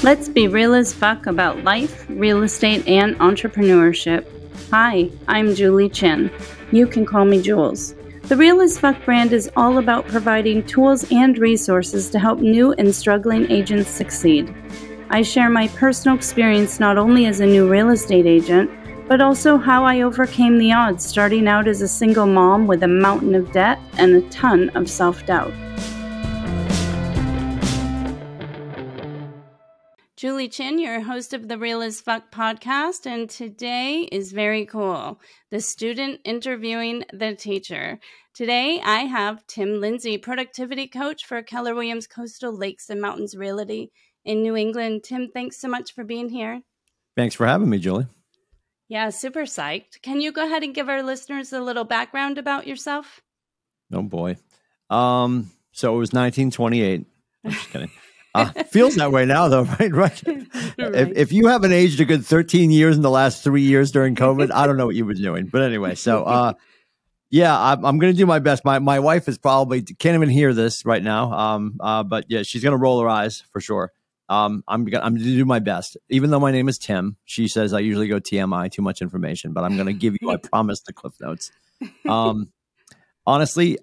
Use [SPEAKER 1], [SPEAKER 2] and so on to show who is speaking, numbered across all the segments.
[SPEAKER 1] Let's be real as fuck about life, real estate, and entrepreneurship. Hi, I'm Julie Chin. You can call me Jules. The Real as Fuck brand is all about providing tools and resources to help new and struggling agents succeed. I share my personal experience not only as a new real estate agent, but also how I overcame the odds starting out as a single mom with a mountain of debt and a ton of self-doubt. Julie Chin, your host of the Real as Fuck podcast, and today is very cool. The student interviewing the teacher. Today, I have Tim Lindsey, productivity coach for Keller Williams Coastal Lakes and Mountains Realty in New England. Tim, thanks so much for being here.
[SPEAKER 2] Thanks for having me, Julie.
[SPEAKER 1] Yeah, super psyched. Can you go ahead and give our listeners a little background about yourself?
[SPEAKER 2] Oh, boy. So it was 1928. I'm just kidding. Feels that way now, though, right? Right. If you haven't aged a good 13 years in the last 3 years during COVID, I don't know what you were doing. But anyway, so yeah, I'm going to do my best. My wife is probably can't even hear this right now. But yeah, she's going to roll her eyes for sure. I'm going to do my best. Even though my name is Tim, she says I usually go TMI, too much information. But I'm going to give you, I promise, the cliff notes. Honestly,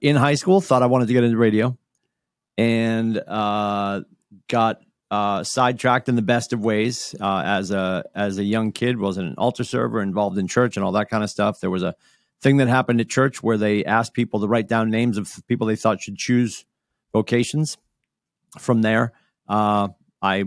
[SPEAKER 2] in high school, thought I wanted to get into radio. And got sidetracked in the best of ways as a young kid. Was an altar server, involved in church and all that kind of stuff. There was a thing that happened at church where they asked people to write down names of people they thought should choose vocations. From there, I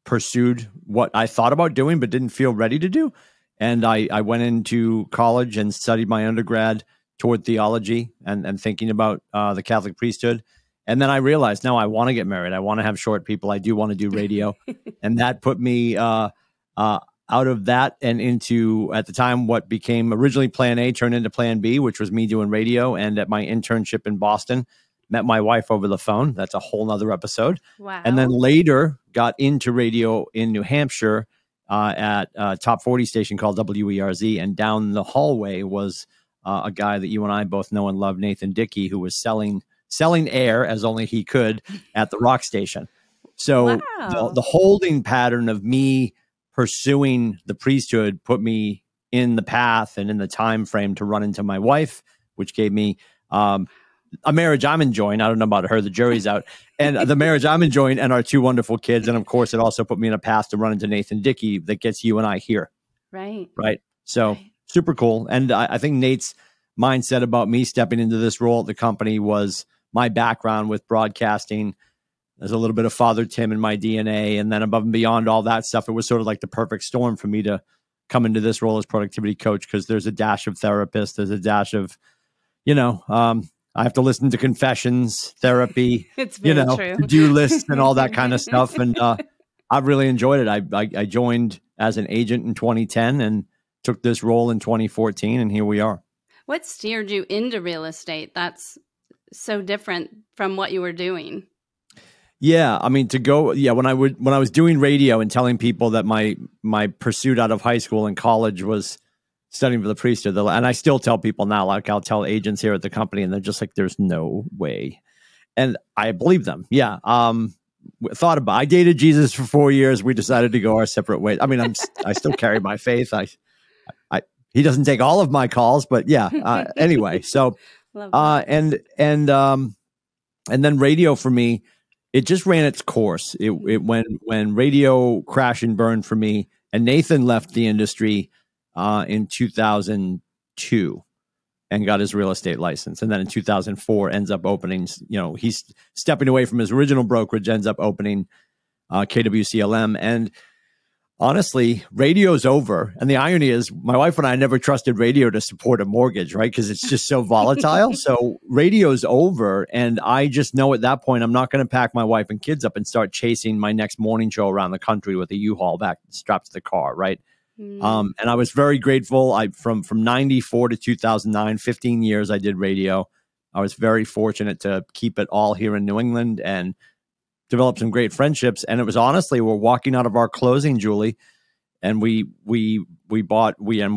[SPEAKER 2] pursued what I thought about doing but didn't feel ready to do. And I went into college and studied my undergrad toward theology and thinking about the Catholic priesthood. And then I realized, no, I want to get married. I want to have short people. I do want to do radio. And that put me out of that and into, at the time, what became originally Plan A turned into Plan B, which was me doing radio. And at my internship in Boston, met my wife over the phone. That's a whole nother episode.
[SPEAKER 1] Wow.
[SPEAKER 2] And then later got into radio in New Hampshire at a top 40 station called WERZ. And down the hallway was a guy that you and I both know and love, Nathan Dickey, who was selling air as only he could at the rock station. So
[SPEAKER 1] wow.
[SPEAKER 2] the holding pattern of me pursuing the priesthood put me in the path and in the time frame to run into my wife, which gave me a marriage I'm enjoying. I don't know about her. The jury's out. And the marriage I'm enjoying and our two wonderful kids. And of course, it also put me in a path to run into Nathan Dickey that gets you and I here.
[SPEAKER 1] Right.
[SPEAKER 2] Right. So super cool. And I think Nate's mindset about me stepping into this role at the company was my background with broadcasting. There's a little bit of Father Tim in my DNA. And then above and beyond all that stuff, it was sort of like the perfect storm for me to come into this role as productivity coach, because there's a dash of therapist. There's a dash of, I have to listen to confessions, therapy,
[SPEAKER 1] it's very true.
[SPEAKER 2] to-do lists and all that kind of stuff. And I've really enjoyed it. I joined as an agent in 2010 and took this role in 2014. And here we are.
[SPEAKER 1] What steered you into real estate? That's so different from what you were doing.
[SPEAKER 2] Yeah, I mean, when I was doing radio and telling people that my pursuit out of high school and college was studying for the priesthood, and I still tell people now, like I'll tell agents here at the company, and they're just like, "There's no way," and I believe them. Yeah, I dated Jesus for 4 years. We decided to go our separate ways. I mean, I still carry my faith. He doesn't take all of my calls, but yeah. Anyway, so. And then radio for me, it just ran its course. When radio crashed and burned for me, and Nathan left the industry in 2002 and got his real estate license. And then in 2004 ends up opening, he's stepping away from his original brokerage, ends up opening KWCLM. And honestly, radio's over. And the irony is my wife and I never trusted radio to support a mortgage, right? Because it's just so volatile. So radio's over. And I just know at that point, I'm not going to pack my wife and kids up and start chasing my next morning show around the country with a U-Haul back strapped to the car, right? And I was very grateful. From 94 to 2009, 15 years I did radio. I was very fortunate to keep it all here in New England and developed some great friendships. And it was honestly, we're walking out of our closing, Julie, and we're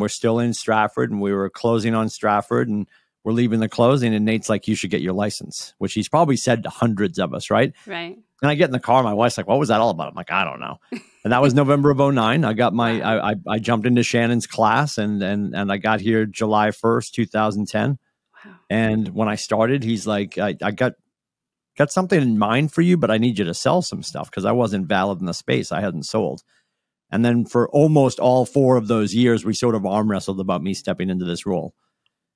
[SPEAKER 2] still in Stratford, and we were closing on Stratford, and we're leaving the closing. And Nate's like, "You should get your license," which he's probably said to hundreds of us. Right.
[SPEAKER 1] Right.
[SPEAKER 2] And I get in the car, my wife's like, what was that all about? I'm like, I don't know. And that was November of 09. I got my, I jumped into Shannon's class and I got here July 1st, 2010.
[SPEAKER 1] Wow.
[SPEAKER 2] And when I started, he's like, I got something in mind for you, but I need you to sell some stuff because I wasn't valid in the space. I hadn't sold. And then for almost all 4 of those years, we sort of arm wrestled about me stepping into this role.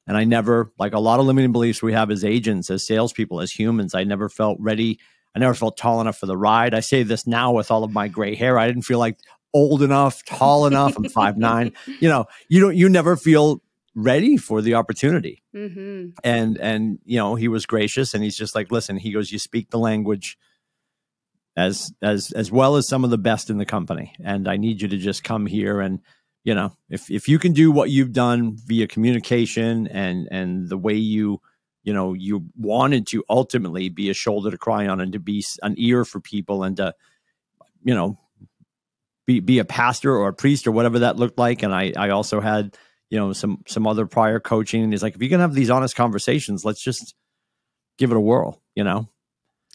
[SPEAKER 2] And I never, like a lot of limiting beliefs we have as agents, as salespeople, as humans, I never felt ready. I never felt tall enough for the ride. I say this now with all of my gray hair. I didn't feel like old enough, tall enough. I'm 5'9". You know, you never feel ready for the opportunity.
[SPEAKER 1] Mm-hmm.
[SPEAKER 2] And you know, he was gracious and he's just like, listen, he goes, you speak the language as well as some of the best in the company. And I need you to just come here. And, you know, if you can do what you've done via communication and the way you wanted to ultimately be a shoulder to cry on and to be an ear for people and to, you know, be a pastor or a priest or whatever that looked like. And I also had, you know, some other prior coaching. And he's like, if you can have these honest conversations, let's just give it a whirl, you know?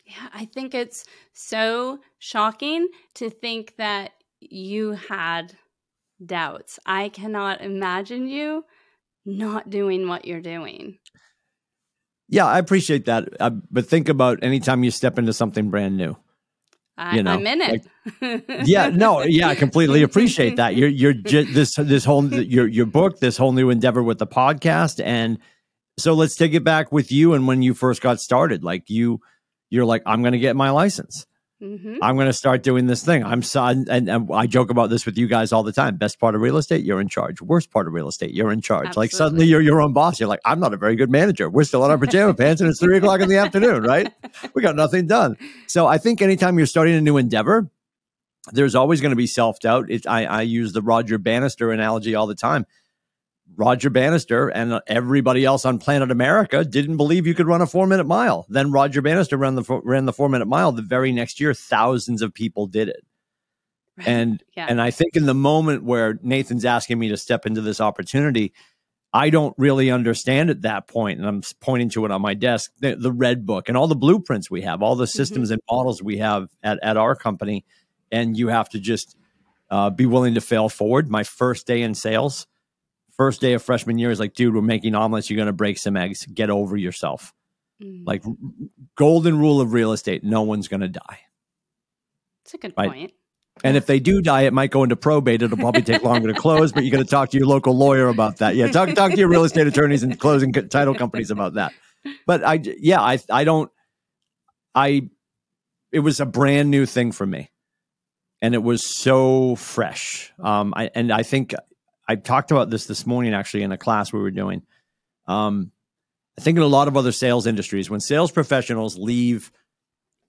[SPEAKER 1] Yeah, I think it's so shocking to think that you had doubts. I cannot imagine you not doing what you're doing.
[SPEAKER 2] Yeah, I appreciate that. But think about anytime you step into something brand new.
[SPEAKER 1] I'm in it.
[SPEAKER 2] Like, I completely appreciate that. You're just this whole your book, this whole new endeavor with the podcast, and so let's take it back with you. And when you first got started, like you're like, I'm going to get my license.
[SPEAKER 1] Mm-hmm.
[SPEAKER 2] I'm going to start doing this thing. And I joke about this with you guys all the time. Best part of real estate, you're in charge. Worst part of real estate, you're in charge.
[SPEAKER 1] Absolutely.
[SPEAKER 2] Like suddenly you're your own boss. You're like, I'm not a very good manager. We're still on our pajama pants and it's 3 o'clock in the afternoon, right? We got nothing done. So I think anytime you're starting a new endeavor, there's always going to be self-doubt. I use the Roger Bannister analogy all the time. Roger Bannister and everybody else on planet America didn't believe you could run a 4-minute mile. Then Roger Bannister ran the 4-minute mile. The very next year, thousands of people did it. Right. And I think in the moment where Nathan's asking me to step into this opportunity, I don't really understand at that point. And I'm pointing to it on my desk, the red book and all the blueprints we have, all the systems and models we have at our company. And you have to just be willing to fail forward. My first day in sales, first day of freshman year is like, dude, we're making omelets. You're going to break some eggs. Get over yourself. Like golden rule of real estate. No one's going to die.
[SPEAKER 1] That's a good point.
[SPEAKER 2] And if they do die, it might go into probate. It'll probably take longer to close, but you got to talk to your local lawyer about that. Yeah. Talk to your real estate attorneys and closing title companies about that. But it was a brand new thing for me. And it was so fresh. I think I talked about this morning, actually, in a class we were doing. I think in a lot of other sales industries, when sales professionals leave,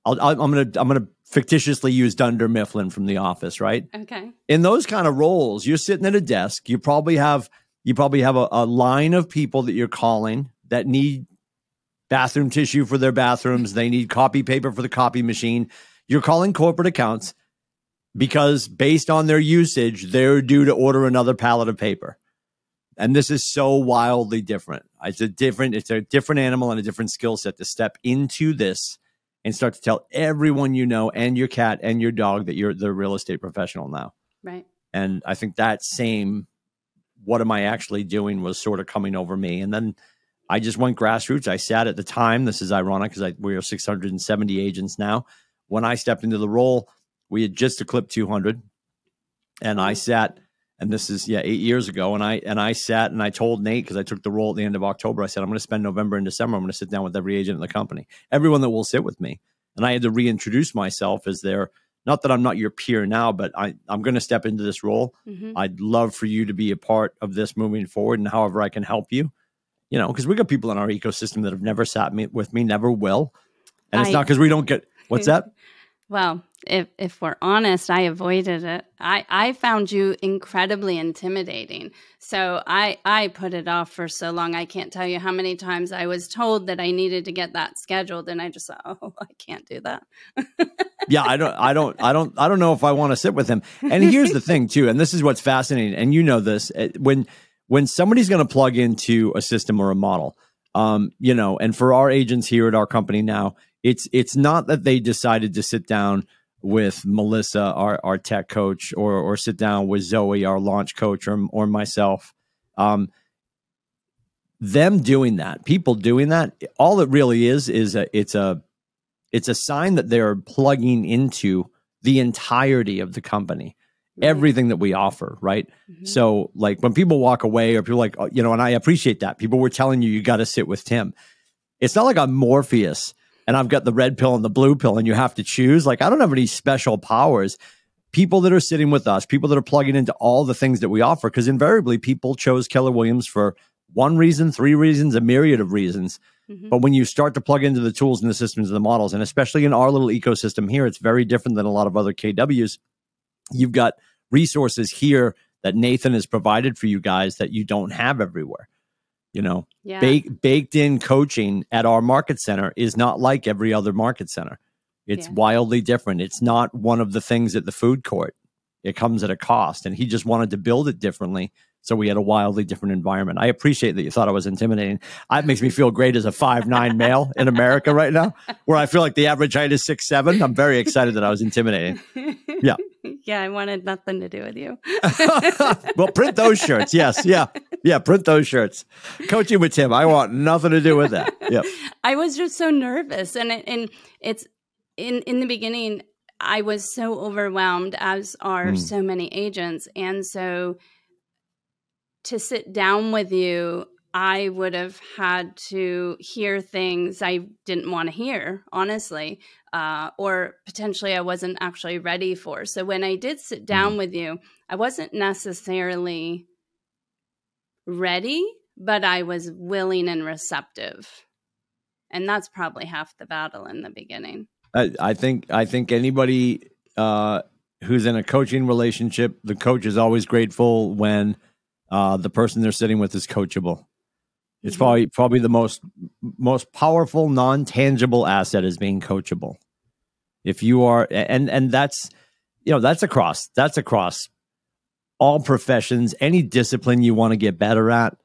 [SPEAKER 2] I'm gonna fictitiously use Dunder Mifflin from The Office, right?
[SPEAKER 1] Okay. In
[SPEAKER 2] those kind of roles, you're sitting at a desk. You probably have a line of people that you're calling that need bathroom tissue for their bathrooms. They need copy paper for the copy machine. You're calling corporate accounts because based on their usage, they're due to order another pallet of paper. And this is so wildly different. It's a different animal and a different skill set to step into this and start to tell everyone you know and your cat and your dog that you're the real estate professional now.
[SPEAKER 1] Right.
[SPEAKER 2] And I think that same, what am I actually doing, was sort of coming over me. And then I just went grassroots. I sat at the time, this is ironic because we are 670 agents now. When I stepped into the role, we had just eclipsed 200. And I sat, and this is 8 years ago. And I sat and I told Nate, because I took the role at the end of October, I said, I'm going to spend November and December. I'm going to sit down with every agent in the company, everyone that will sit with me. And I had to reintroduce myself as their, not that I'm not your peer now, but I'm going to step into this role. I'd love for you to be a part of this moving forward, and however I can help you, you know, because we got people in our ecosystem that have never sat with me, never will. And it's not because we don't get, what's that?
[SPEAKER 1] Well, if we're honest, I avoided it. I found you incredibly intimidating. So I put it off for so long. I can't tell you how many times I was told that I needed to get that scheduled, and I just thought, oh, I can't do that.
[SPEAKER 2] Yeah, I don't know if I want to sit with him. And here's the thing too, and this is what's fascinating, and you know this, when somebody's going to plug into a system or a model, you know, and for our agents here at our company now, It's not that they decided to sit down with Melissa, our tech coach, or sit down with Zoe, our launch coach, or myself. Them doing that, people doing that, all it really is it's a sign that they're plugging into the entirety of the company, everything that we offer, right? So like when people walk away, or people like, you know, and I appreciate that. People were telling you got to sit with Tim. It's not like I'm Morpheus and I've got the red pill and the blue pill and you have to choose. Like, I don't have any special powers. People that are sitting with us, people that are plugging into all the things that we offer, because invariably people chose Keller Williams for one reason, three reasons, a myriad of reasons. But when you start to plug into the tools and the systems and the models, and especially in our little ecosystem here, it's very different than a lot of other KWs. You've got resources here that Nathan has provided for you guys that you don't have everywhere. You know, baked in coaching at our market center is not like every other market center. It's wildly different. It's not one of the things at the food court. It comes at a cost, and he just wanted to build it differently. So we had a wildly different environment. I appreciate that you thought I was intimidating. It makes me feel great as a 5'9" male in America right now, where I feel like the average height is 6'7". I'm very excited that I was intimidating. Yeah.
[SPEAKER 1] Yeah, I wanted nothing to do with you.
[SPEAKER 2] Well, print those shirts. Yes. Yeah. Yeah. Print those shirts. Coaching with Tim. I want nothing to do with that. Yeah.
[SPEAKER 1] I was just so nervous. And it's in the beginning, I was so overwhelmed, as are so many agents. And so to sit down with you, I would have had to hear things I didn't want to hear, honestly, or potentially I wasn't actually ready for. So when I did sit down with you, I wasn't necessarily ready, but I was willing and receptive. And that's probably half the battle in the beginning.
[SPEAKER 2] I think anybody who's in a coaching relationship, the coach is always grateful when the person they're sitting with is coachable. It's probably the most powerful, non-tangible asset is being coachable. If you are, and that's, you know, that's across all professions, any discipline you want to get better at.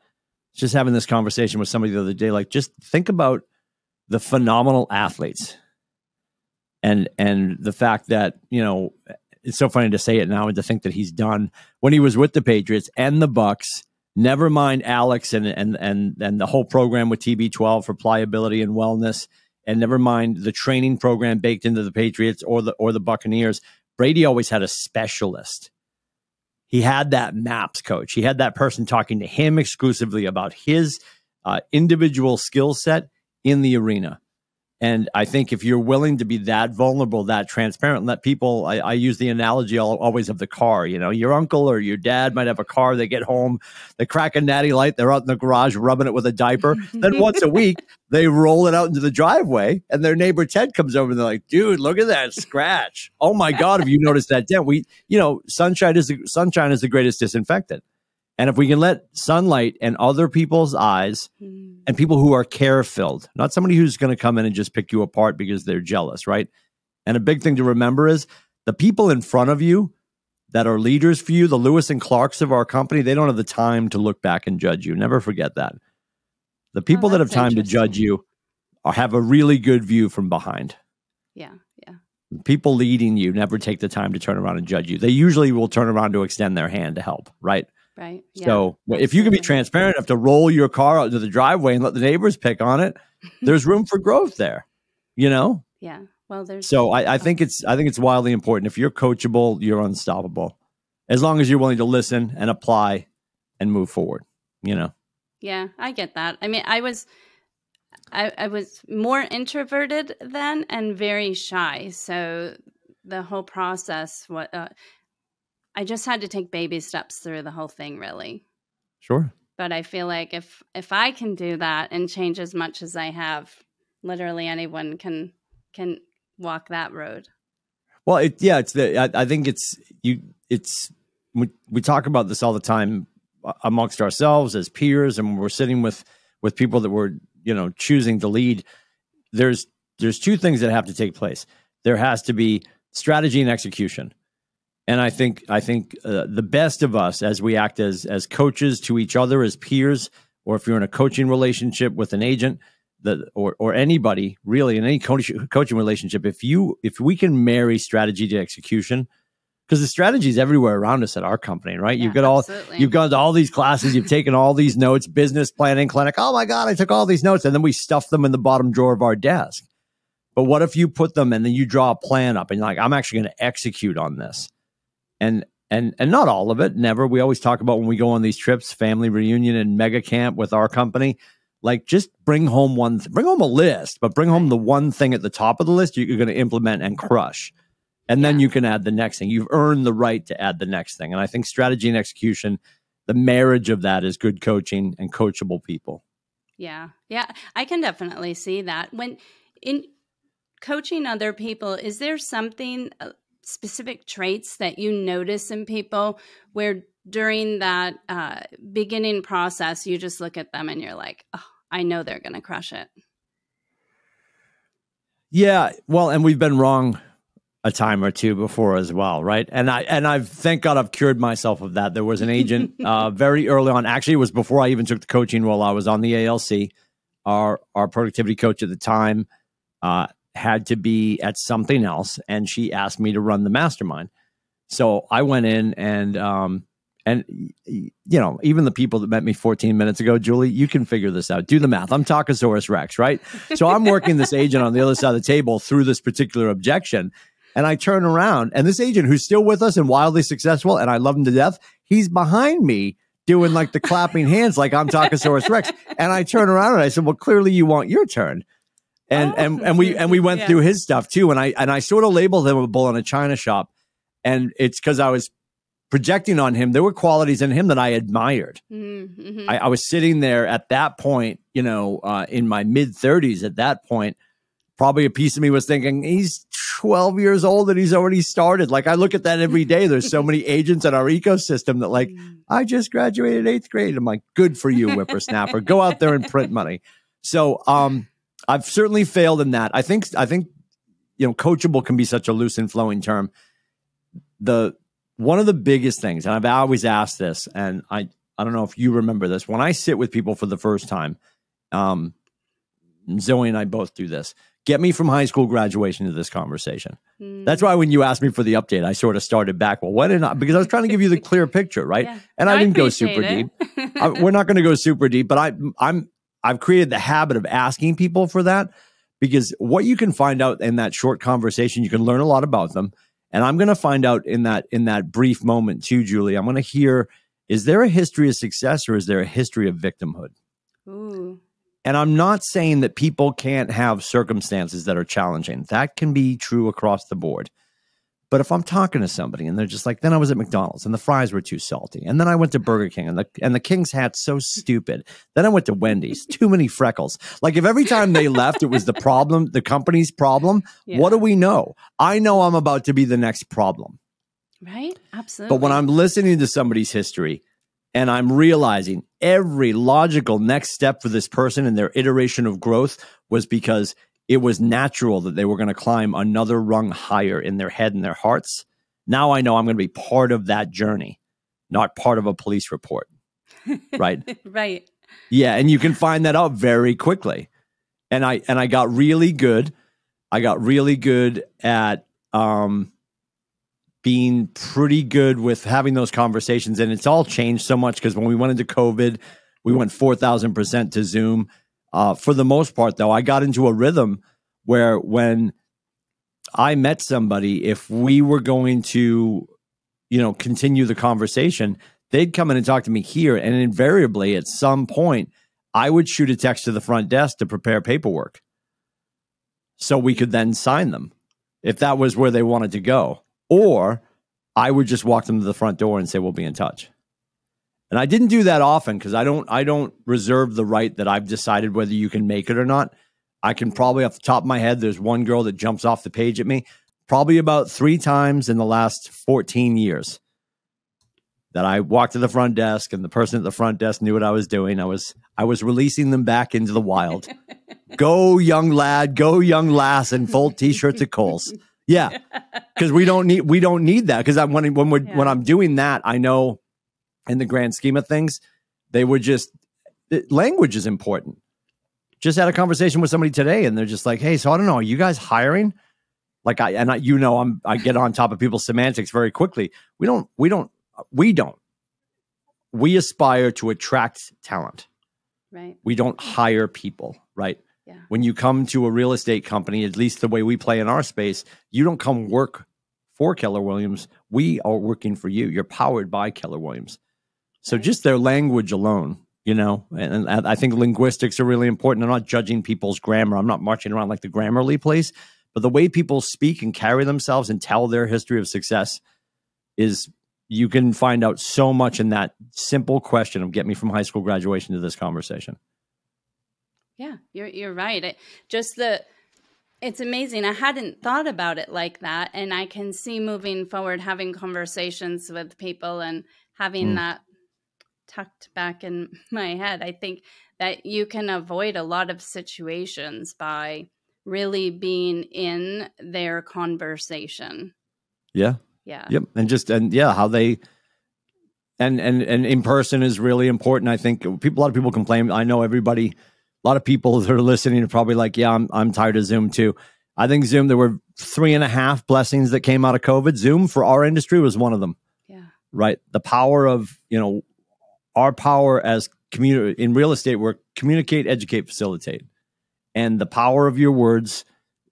[SPEAKER 2] Just having this conversation with somebody the other day, like, just think about the phenomenal athletes and the fact that, you know, it's so funny to say it now and to think that he's done when he was with the Patriots and the Bucks. Never mind Alex and the whole program with TB12 for pliability and wellness, and never mind the training program baked into the Patriots or the Buccaneers. Brady always had a specialist. He had that MAPS coach. He had that person talking to him exclusively about his individual skill set in the arena. And I think if you're willing to be that vulnerable, that transparent, let people, I use the analogy always of the car. You know, your uncle or your dad might have a car. They get home, they crack a natty light. They're out in the garage rubbing it with a diaper. Then once a week, they roll it out into the driveway and their neighbor Ted comes over and they're like, dude, look at that scratch. Oh my God, have you noticed that dent? Sunshine is the greatest disinfectant. And if we can let sunlight and other people's eyes and people who are care-filled, not somebody who's going to come in and just pick you apart because they're jealous, right? And a big thing to remember is the people in front of you that are leaders for you, the Lewis and Clarks of our company, they don't have the time to look back and judge you. Never forget that. The people that have time to judge you have a really good view from behind.
[SPEAKER 1] Yeah, yeah.
[SPEAKER 2] People leading you never take the time to turn around and judge you. They usually will turn around to extend their hand to help, right?
[SPEAKER 1] Right. Yeah,
[SPEAKER 2] so if you can be transparent enough to roll your car out to the driveway and let the neighbors pick on it, there's room for growth there, you know?
[SPEAKER 1] Yeah. Well,
[SPEAKER 2] I think it's wildly important. If you're coachable, you're unstoppable. As long as you're willing to listen and apply and move forward, you know?
[SPEAKER 1] Yeah, I get that. I mean, I was more introverted then and very shy. So the whole process, I just had to take baby steps through the whole thing, really.
[SPEAKER 2] Sure.
[SPEAKER 1] But I feel like if I can do that and change as much as I have, literally anyone can walk that road.
[SPEAKER 2] Well, I think we talk about this all the time amongst ourselves as peers, and when we're sitting with people that we're, you know, choosing to lead. There's two things that have to take place. There has to be strategy and execution. And I think the best of us, as we act as coaches to each other, as peers, or if you're in a coaching relationship with an agent, or anybody really in any coaching relationship, if we can marry strategy to execution, because the strategy is everywhere around us at our company, right?
[SPEAKER 1] Yeah,
[SPEAKER 2] you've gone to all these classes, you've taken all these notes, business planning clinic. Oh my God, I took all these notes, and then we stuff them in the bottom drawer of our desk. But what if you put them and then you draw a plan up and you're like, I'm actually going to execute on this, and not all of it, never. We always talk about when we go on these trips, family reunion and mega camp with our company. Like, just bring home bring home a list, but bring home the one thing at the top of the list you're going to implement and crush. And then you can add the next thing. You've earned the right to add the next thing. And I think strategy and execution, the marriage of that is good coaching and coachable people.
[SPEAKER 1] Yeah. Yeah. I can definitely see that. When in coaching other people, is there something, specific traits that you notice in people where during that beginning process, you just look at them and you're like, oh, I know they're going to crush it?
[SPEAKER 2] Yeah. Well, and we've been wrong a time or two before as well, right? And I've thank God I've cured myself of that. There was an agent very early on. Actually, it was before I even took the coaching role. I was on the ALC. Our productivity coach at the time had to be at something else, and she asked me to run the mastermind. So I went in and you know, even the people that met me 14 minutes ago, Julie, you can figure this out. Do the math. I'm Tacosaurus Rex, right? So I'm working this agent on the other side of the table through this particular objection. And I turn around, and this agent who's still with us and wildly successful, and I love him to death, he's behind me doing like the clapping hands like I'm Tacosaurus Rex. And I turn around and I said, well, clearly you want your turn. And we went through his stuff too. And I sort of labeled him a bull in a china shop. And it's because I was projecting on him. There were qualities in him that I admired. Mm-hmm. I was sitting there at that point, you know, in my mid 30s at that point. Probably a piece of me was thinking, he's 12 years old and he's already started. Like, I look at that every day. There's so many agents in our ecosystem that like, I just graduated 8th grade. I'm like, good for you, whippersnapper. Go out there and print money. So I've certainly failed in that. I think, you know, coachable can be such a loose and flowing term. One of the biggest things, and I've always asked this, and I don't know if you remember this, when I sit with people for the first time, Zoe and I both do this. Get me from high school graduation to this conversation. That's why when you asked me for the update, I sort of started back. Well, because I was trying to give you the clear picture, right? Yeah. And I didn't go super deep. We're not going to go super deep, but I've created the habit of asking people for that, because what you can find out in that short conversation, you can learn a lot about them. And I'm going to find out in that brief moment too, Julie. I'm going to hear, is there a history of success or is there a history of victimhood? Ooh. And I'm not saying that people can't have circumstances that are challenging. That can be true across the board. But if I'm talking to somebody and they're just like, then I was at McDonald's and the fries were too salty. And then I went to Burger King and the King's hat's so stupid. Then I went to Wendy's, too many freckles. Like, if every time they left, it was the problem, the company's problem, what do we know? I know I'm about to be the next problem.
[SPEAKER 1] Right? Absolutely.
[SPEAKER 2] But when I'm listening to somebody's history, and I'm realizing every logical next step for this person in their iteration of growth was because it was natural that they were going to climb another rung higher in their head and their hearts. Now I know I'm going to be part of that journey, not part of a police report. Right?
[SPEAKER 1] Right.
[SPEAKER 2] Yeah. And you can find that out very quickly. And I got really good. I got really good at, being pretty good with having those conversations. And it's all changed so much because when we went into COVID, we went 4,000% to Zoom. For the most part, though, I got into a rhythm where when I met somebody, if we were going to, you know, continue the conversation, they'd come in and talk to me here. And invariably, at some point, I would shoot a text to the front desk to prepare paperwork so we could then sign them if that was where they wanted to go. Or I would just walk them to the front door and say, we'll be in touch. And I didn't do that often because I don't reserve the right that I've decided whether you can make it or not. I can probably, off the top of my head, there's one girl that jumps off the page at me probably about 3 times in the last 14 years that I walked to the front desk and the person at the front desk knew what I was doing. I was releasing them back into the wild. Go young lad, go young lass in full t-shirts at Kohl's. Yeah, because we don't need that. Because when I'm doing that, I know in the grand scheme of things, they were just language is important. just had a conversation with somebody today, and they're just like, "Hey, so I don't know, are you guys hiring?" Like I get on top of people's semantics very quickly. We don't. We aspire to attract talent.
[SPEAKER 1] Right.
[SPEAKER 2] We don't hire people, right?
[SPEAKER 1] Yeah.
[SPEAKER 2] When you come to a real estate company, at least the way we play in our space, you don't come work for Keller Williams. We are working for you. You're powered by Keller Williams. So just their language alone, and I think linguistics are really important. I'm not judging people's grammar. I'm not marching around like the Grammarly place, but the way people speak and carry themselves and tell their history of success is, you can find out so much in that simple question of, get me from high school graduation to this conversation.
[SPEAKER 1] Yeah, you're right. It's amazing. I hadn't thought about it like that. And I can see moving forward, having conversations with people and having that tucked back in my head. I think that you can avoid a lot of situations by really being in their conversation.
[SPEAKER 2] Yeah.
[SPEAKER 1] Yeah.
[SPEAKER 2] Yep. How they, and in person is really important. I think a lot of people complain. I know a lot of people that are listening are probably like, yeah, I'm tired of Zoom too. I think Zoom, there were 3.5 blessings that came out of COVID. Zoom for our industry was one of them.
[SPEAKER 1] Yeah.
[SPEAKER 2] Right. The power of, our power as community in real estate, we're communicate, educate, facilitate. And the power of your words,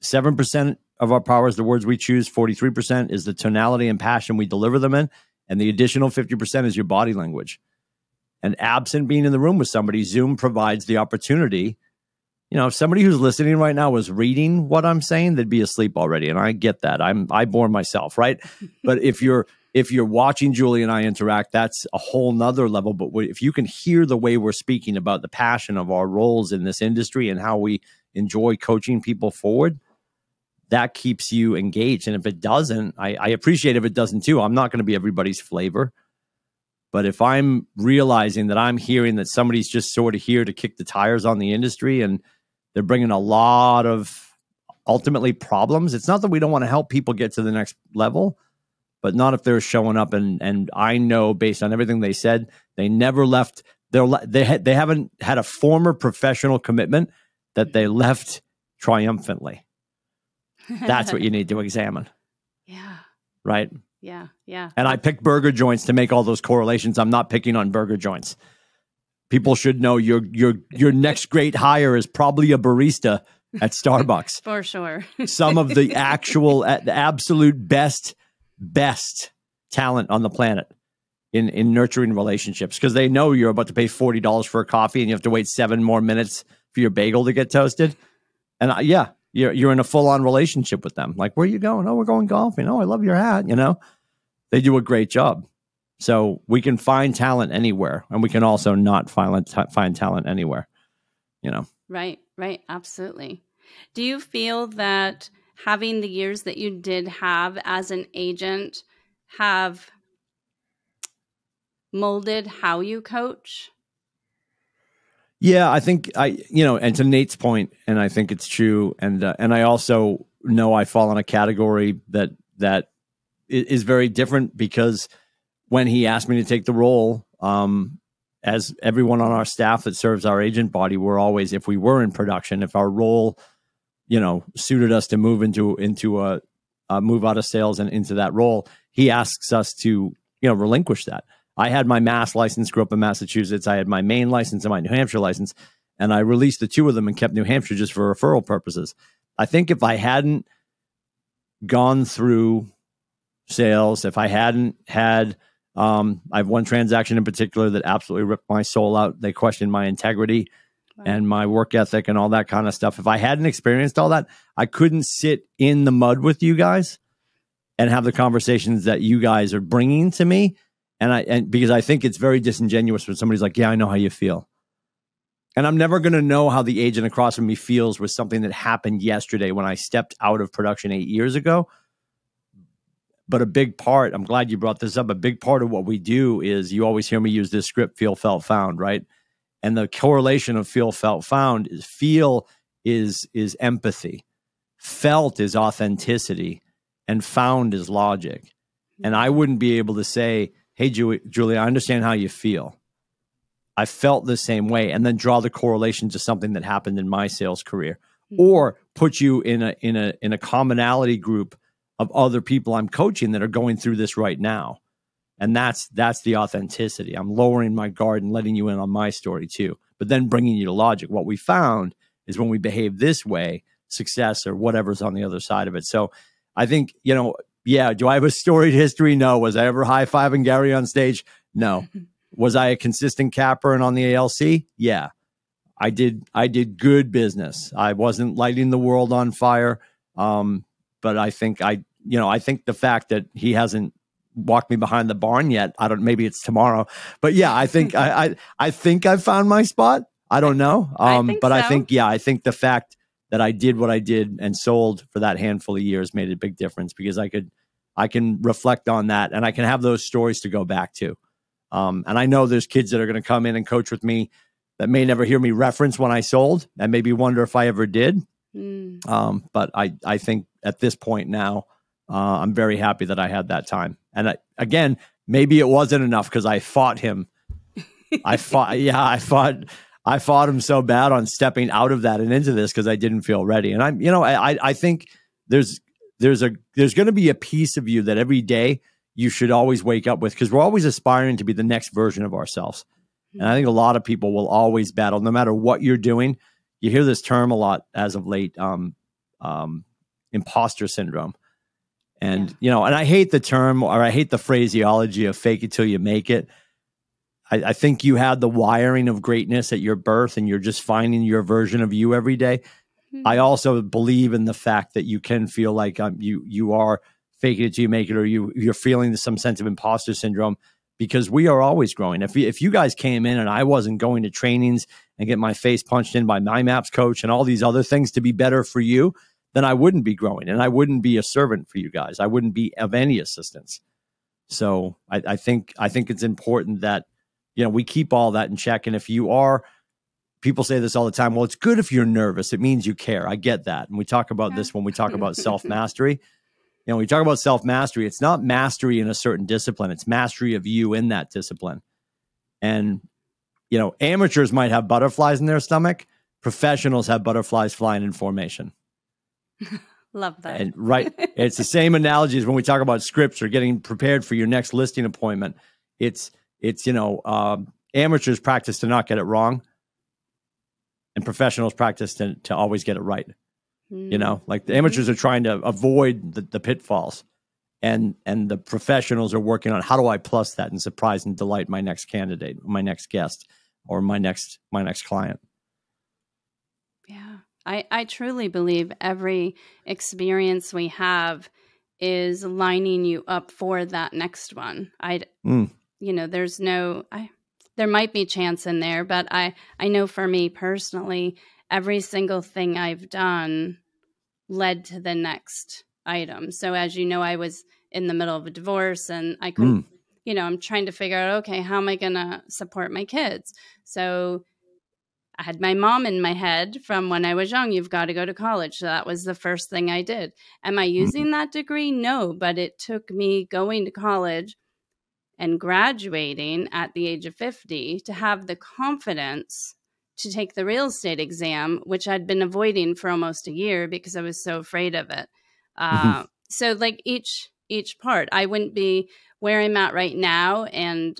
[SPEAKER 2] 7% of our power is the words we choose. 43% is the tonality and passion we deliver them in. And the additional 50% is your body language. And absent being in the room with somebody, Zoom provides the opportunity. If somebody who's listening right now was reading what I'm saying, they'd be asleep already. And I get that. I bore myself, right? But if you're watching Julie and I interact, that's a whole nother level. But if you can hear the way we're speaking about the passion of our roles in this industry and how we enjoy coaching people forward, that keeps you engaged. And if it doesn't, I appreciate if it doesn't too. I'm not going to be everybody's flavor. But if I'm realizing that I'm hearing that somebody's just sort of here to kick the tires on the industry and they're bringing a lot of ultimately problems, it's not that we don't want to help people get to the next level, but not if they're showing up. And I know based on everything they said, they never left. They haven't had a former professional commitment that they left triumphantly. That's what you need to examine.
[SPEAKER 1] Yeah.
[SPEAKER 2] Right?
[SPEAKER 1] Yeah. Yeah.
[SPEAKER 2] And I picked burger joints to make all those correlations. I'm not picking on burger joints. People should know your next great hire is probably a barista at Starbucks.
[SPEAKER 1] For sure.
[SPEAKER 2] Some of the absolute best talent on the planet in nurturing relationships, because they know you're about to pay $40 for a coffee and you have to wait 7 more minutes for your bagel to get toasted. And you're in a full-on relationship with them. Like, where are you going? Oh, we're going golfing. Oh, I love your hat. They do a great job. So we can find talent anywhere, and we can also not find talent anywhere.
[SPEAKER 1] Right. Absolutely. Do you feel that having the years that you did have as an agent have molded how you coach?
[SPEAKER 2] Yeah, I think and to Nate's point, and I think it's true. And I also know I fall in a category that is very different, because when he asked me to take the role, as everyone on our staff that serves our agent body, we're always, if we were in production, if our role, suited us to move into a move out of sales and into that role, he asks us to, relinquish that. I had my Mass license, grew up in Massachusetts. I had my Maine license and my New Hampshire license, and I released the 2 of them and kept New Hampshire just for referral purposes. I think if I hadn't gone through sales, if I hadn't had, I have one transaction in particular that absolutely ripped my soul out. They questioned my integrity and my work ethic and all that kind of stuff. If I hadn't experienced all that, I couldn't sit in the mud with you guys and have the conversations that you guys are bringing to me. And because I think it's very disingenuous when somebody's like, yeah, I know how you feel. And I'm never going to know how the agent across from me feels with something that happened yesterday when I stepped out of production 8 years ago. But a big part, I'm glad you brought this up, a big part of what we do is, you always hear me use this script, feel, felt, found, right? And the correlation of feel, felt, found is feel is empathy. Felt is authenticity. And found is logic. And I wouldn't be able to say, hey, Julie, I understand how you feel. I felt the same way, and then draw the correlation to something that happened in my sales career, or put you in a commonality group of other people I'm coaching that are going through this right now. And that's the authenticity. I'm lowering my guard and letting you in on my story too, but then bringing you to logic. What we found is when we behave this way, success or whatever's on the other side of it. So I think, yeah, do I have a storied history? No. Was I ever high-fiving Gary on stage? No. Was I a consistent capper and on the ALC? Yeah. I did good business. I wasn't lighting the world on fire. But I think I think the fact that he hasn't walked me behind the barn yet, maybe it's tomorrow, but yeah, I think I think I found my spot. I don't know. I think the fact that I did what I did and sold for that handful of years made a big difference, because I can reflect on that, and I can have those stories to go back to. And I know there's kids that are going to come in and coach with me that may never hear me reference when I sold and maybe wonder if I ever did. But I think at this point now, I'm very happy that I had that time. And again, maybe it wasn't enough because I fought him. I fought him so bad on stepping out of that and into this because I didn't feel ready. And I think there's going to be a piece of you that every day you should always wake up with, because we're always aspiring to be the next version of ourselves. And I think a lot of people will always battle, no matter what you're doing. You hear this term a lot as of late, imposter syndrome. And, and I hate the term, or I hate the phraseology of fake it till you make it. I think you had the wiring of greatness at your birth, and you're just finding your version of you every day. I also believe in the fact that you can feel like you are faking it till you make it, or you're feeling some sense of imposter syndrome, because we are always growing. If you guys came in and I wasn't going to trainings and get my face punched in by my MAPS coach and all these other things to be better for you, then I wouldn't be growing, and I wouldn't be a servant for you guys. I wouldn't be of any assistance. So I think it's important that, we keep all that in check. And if you are, people say this all the time, well, it's good if you're nervous. It means you care. I get that. And we talk about this when we talk about self-mastery. When we talk about self-mastery, it's not mastery in a certain discipline. It's mastery of you in that discipline. And, amateurs might have butterflies in their stomach. Professionals have butterflies flying in formation.
[SPEAKER 3] Love that.
[SPEAKER 2] And right. It's the same analogy as when we talk about scripts or getting prepared for your next listing appointment. It's amateurs practice to not get it wrong, and professionals practice to always get it right. Like the amateurs are trying to avoid the pitfalls, and the professionals are working on, how do I plus that and surprise and delight my next candidate, my next guest, or my next client.
[SPEAKER 3] Yeah. I truly believe every experience we have is lining you up for that next one. There's there might be chance in there, but I know for me personally, every single thing I've done led to the next item. So as you know, I was in the middle of a divorce, and I couldn't, I'm trying to figure out, okay, how am I going to support my kids? So I had my mom in my head from when I was young. You've got to go to college. So that was the first thing I did. Am I using that degree? No, but it took me going to college and graduating at the age of 50 to have the confidence to take the real estate exam, which I'd been avoiding for almost a year because I was so afraid of it. So like each part, I wouldn't be where I'm at right now and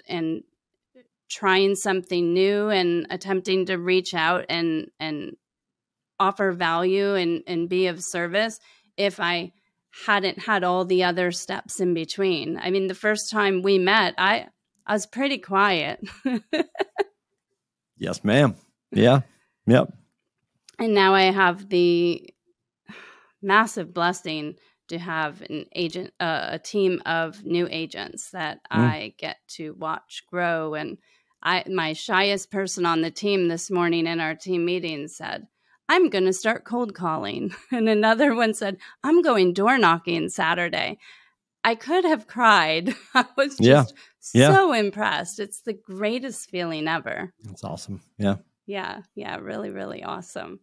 [SPEAKER 3] trying something new and attempting to reach out and offer value and be of service if I hadn't had all the other steps in between. I mean, the first time we met, I was pretty quiet.
[SPEAKER 2] Yes, ma'am. Yeah. Yep.
[SPEAKER 3] And now I have the massive blessing to have an agent, a team of new agents that I get to watch grow. And my shyest person on the team this morning in our team meeting said, I'm going to start cold calling. And another one said, I'm going door knocking Saturday. I could have cried. I was just so impressed. It's the greatest feeling ever.
[SPEAKER 2] That's awesome. Yeah.
[SPEAKER 3] Yeah. Really, really awesome.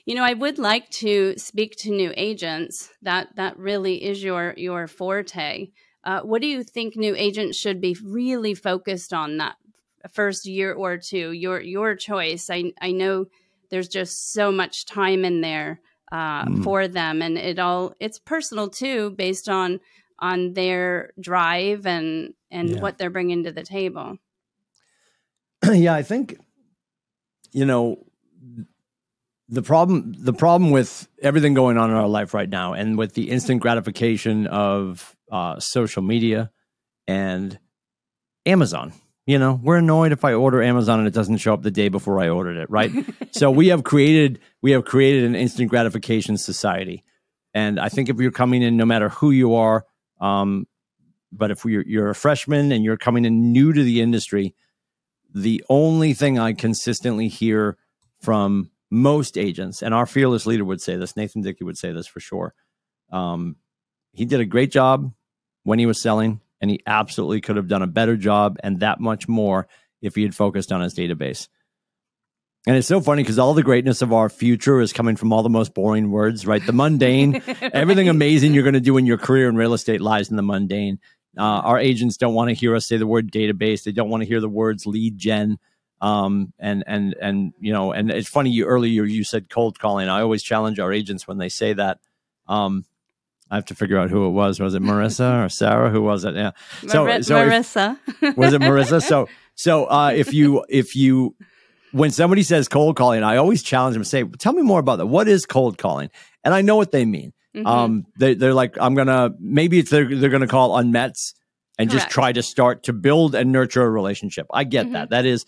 [SPEAKER 3] I would like to speak to new agents. That really is your forte. What do you think new agents should be really focused on that first year or two, your choice. I know there's just so much time in there for them, and it's personal too, based on their drive and what they're bringing to the table.
[SPEAKER 2] Yeah, I think, the problem with everything going on in our life right now, and with the instant gratification of social media and Amazon, we're annoyed if I order Amazon and it doesn't show up the day before I ordered it, right? So we have created an instant gratification society, and I think if you're coming in, no matter who you are, but if you're a freshman and you're coming in new to the industry, the only thing I consistently hear from most agents, and our fearless leader would say this, Nathan Dickey would say this for sure. He did a great job when he was selling, and he absolutely could have done a better job and that much more if he had focused on his database. And it's so funny because all the greatness of our future is coming from all the most boring words, right? The mundane, everything amazing you're going to do in your career in real estate lies in the mundane. Our agents don't want to hear us say the word database. They don't want to hear the words lead gen. And it's funny, earlier you said cold calling. I always challenge our agents when they say that. I have to figure out who it was. Was it Marissa or Sarah? Who was it? Yeah.
[SPEAKER 3] Marissa.
[SPEAKER 2] Was it Marissa? So if you when somebody says cold calling, I always challenge them to say, tell me more about that. What is cold calling? And I know what they mean. They're like, maybe they're going to call unmets and just try to start to build and nurture a relationship. I get that. That is,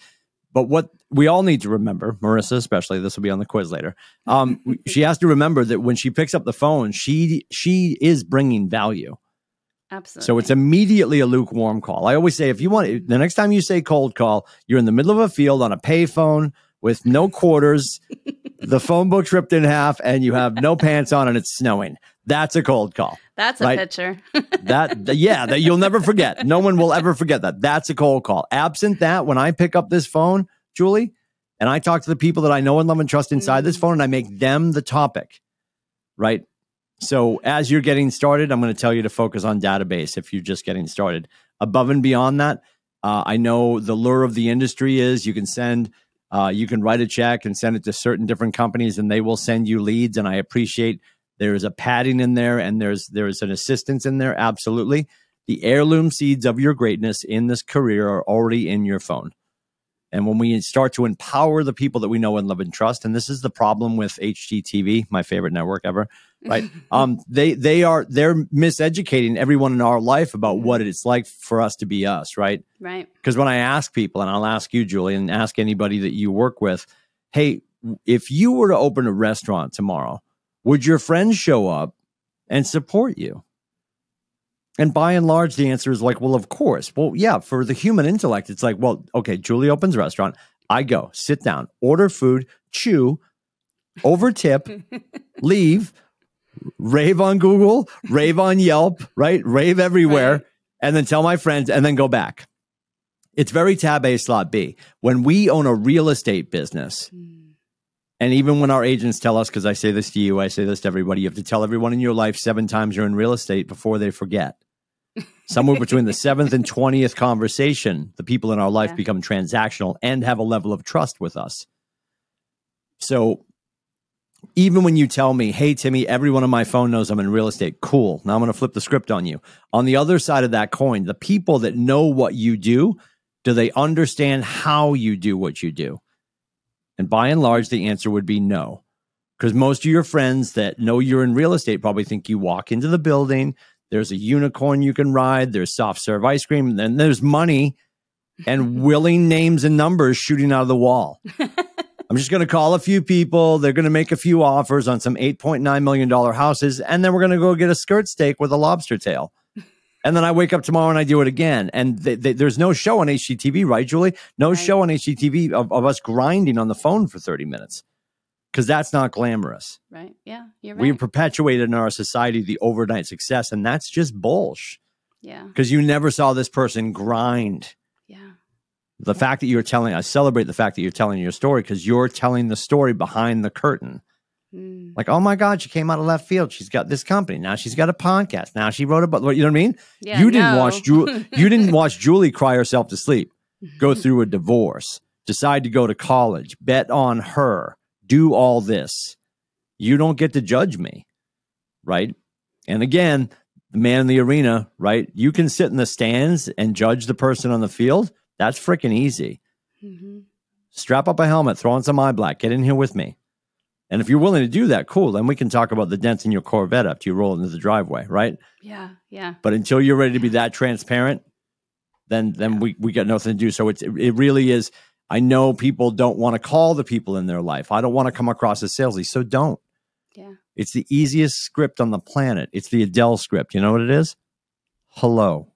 [SPEAKER 2] but what we all need to remember, Marissa especially, this will be on the quiz later. She has to remember that when she picks up the phone, she is bringing value.
[SPEAKER 3] Absolutely.
[SPEAKER 2] So it's immediately a lukewarm call. I always say, if you want, the next time you say cold call, you're in the middle of a field on a payphone with no quarters, the phone book's ripped in half, and you have no pants on and it's snowing. That's a cold call.
[SPEAKER 3] That's a picture.
[SPEAKER 2] that you'll never forget. No one will ever forget that. That's a cold call. Absent that, when I pick up this phone, Julie, and I talk to the people that I know and love and trust inside this phone, and I make them the topic, right? So as you're getting started, I'm going to tell you to focus on database if you're just getting started. Above and beyond that, I know the lure of the industry is you can write a check and send it to certain different companies and they will send you leads. And I appreciate there's a padding in there and there's an assistance in there. Absolutely. The heirloom seeds of your greatness in this career are already in your phone. And when we start to empower the people that we know and love and trust, and this is the problem with HGTV, my favorite network ever, right? They're miseducating everyone in our life about what it's like for us to be us, right?
[SPEAKER 3] Right.
[SPEAKER 2] Because when I ask people, and I'll ask you, Julie, and ask anybody that you work with, hey, if you were to open a restaurant tomorrow, would your friends show up and support you? And by and large, the answer is like, well, of course. Well, yeah, for the human intellect, it's like, well, okay, Julie opens a restaurant. I go, sit down, order food, chew, over tip, leave, rave on Google, rave on Yelp, right? Rave everywhere, right. And then tell my friends and then go back. It's very tab A, slot B. When we own a real estate business, and even when our agents tell us, because I say this to you, I say this to everybody, you have to tell everyone in your life 7 times you're in real estate before they forget. Somewhere between the 7th and 20th conversation, the people in our life become transactional and have a level of trust with us. So even when you tell me, hey, Timmy, everyone on my phone knows I'm in real estate. Cool. Now I'm going to flip the script on you. On the other side of that coin, the people that know what you do they understand how you do what you do? And by and large, the answer would be no. Because most of your friends that know you're in real estate probably think you walk into the building, there's a unicorn you can ride, there's soft serve ice cream, and then there's money and willing names and numbers shooting out of the wall. I'm just going to call a few people. They're going to make a few offers on some $8.9 million houses, and then we're going to go get a skirt steak with a lobster tail. And then I wake up tomorrow and I do it again. And there's no show on HGTV, right, Julie? No show on HGTV of us grinding on the phone for 30 minutes. Because that's not glamorous.
[SPEAKER 3] Right. Yeah, you're right.
[SPEAKER 2] We perpetuated in our society the overnight success, and that's just bullshit.
[SPEAKER 3] Yeah.
[SPEAKER 2] Because you never saw this person grind.
[SPEAKER 3] Yeah.
[SPEAKER 2] The fact that I celebrate the fact that you're telling your story because you're telling the story behind the curtain. Like, oh my God, she came out of left field. She's got this company. Now she's got a podcast. Now she wrote a book. You know what I mean?
[SPEAKER 3] Yeah,
[SPEAKER 2] you didn't watch Julie cry herself to sleep. go through a divorce, decide to go to college, bet on her, do all this. You don't get to judge me, right? And again, the man in the arena, right? You can sit in the stands and judge the person on the field. That's freaking easy. Strap up a helmet, throw on some eye black, get in here with me. And if you're willing to do that, cool. Then we can talk about the dents in your Corvette after you roll into the driveway, right?
[SPEAKER 3] Yeah, yeah.
[SPEAKER 2] But until you're ready to be that transparent, then we got nothing to do. So it really is. I know people don't want to call the people in their life. I don't want to come across as salesy, so don't.
[SPEAKER 3] Yeah.
[SPEAKER 2] It's the easiest script on the planet. It's the Adele script. You know what it is? Hello.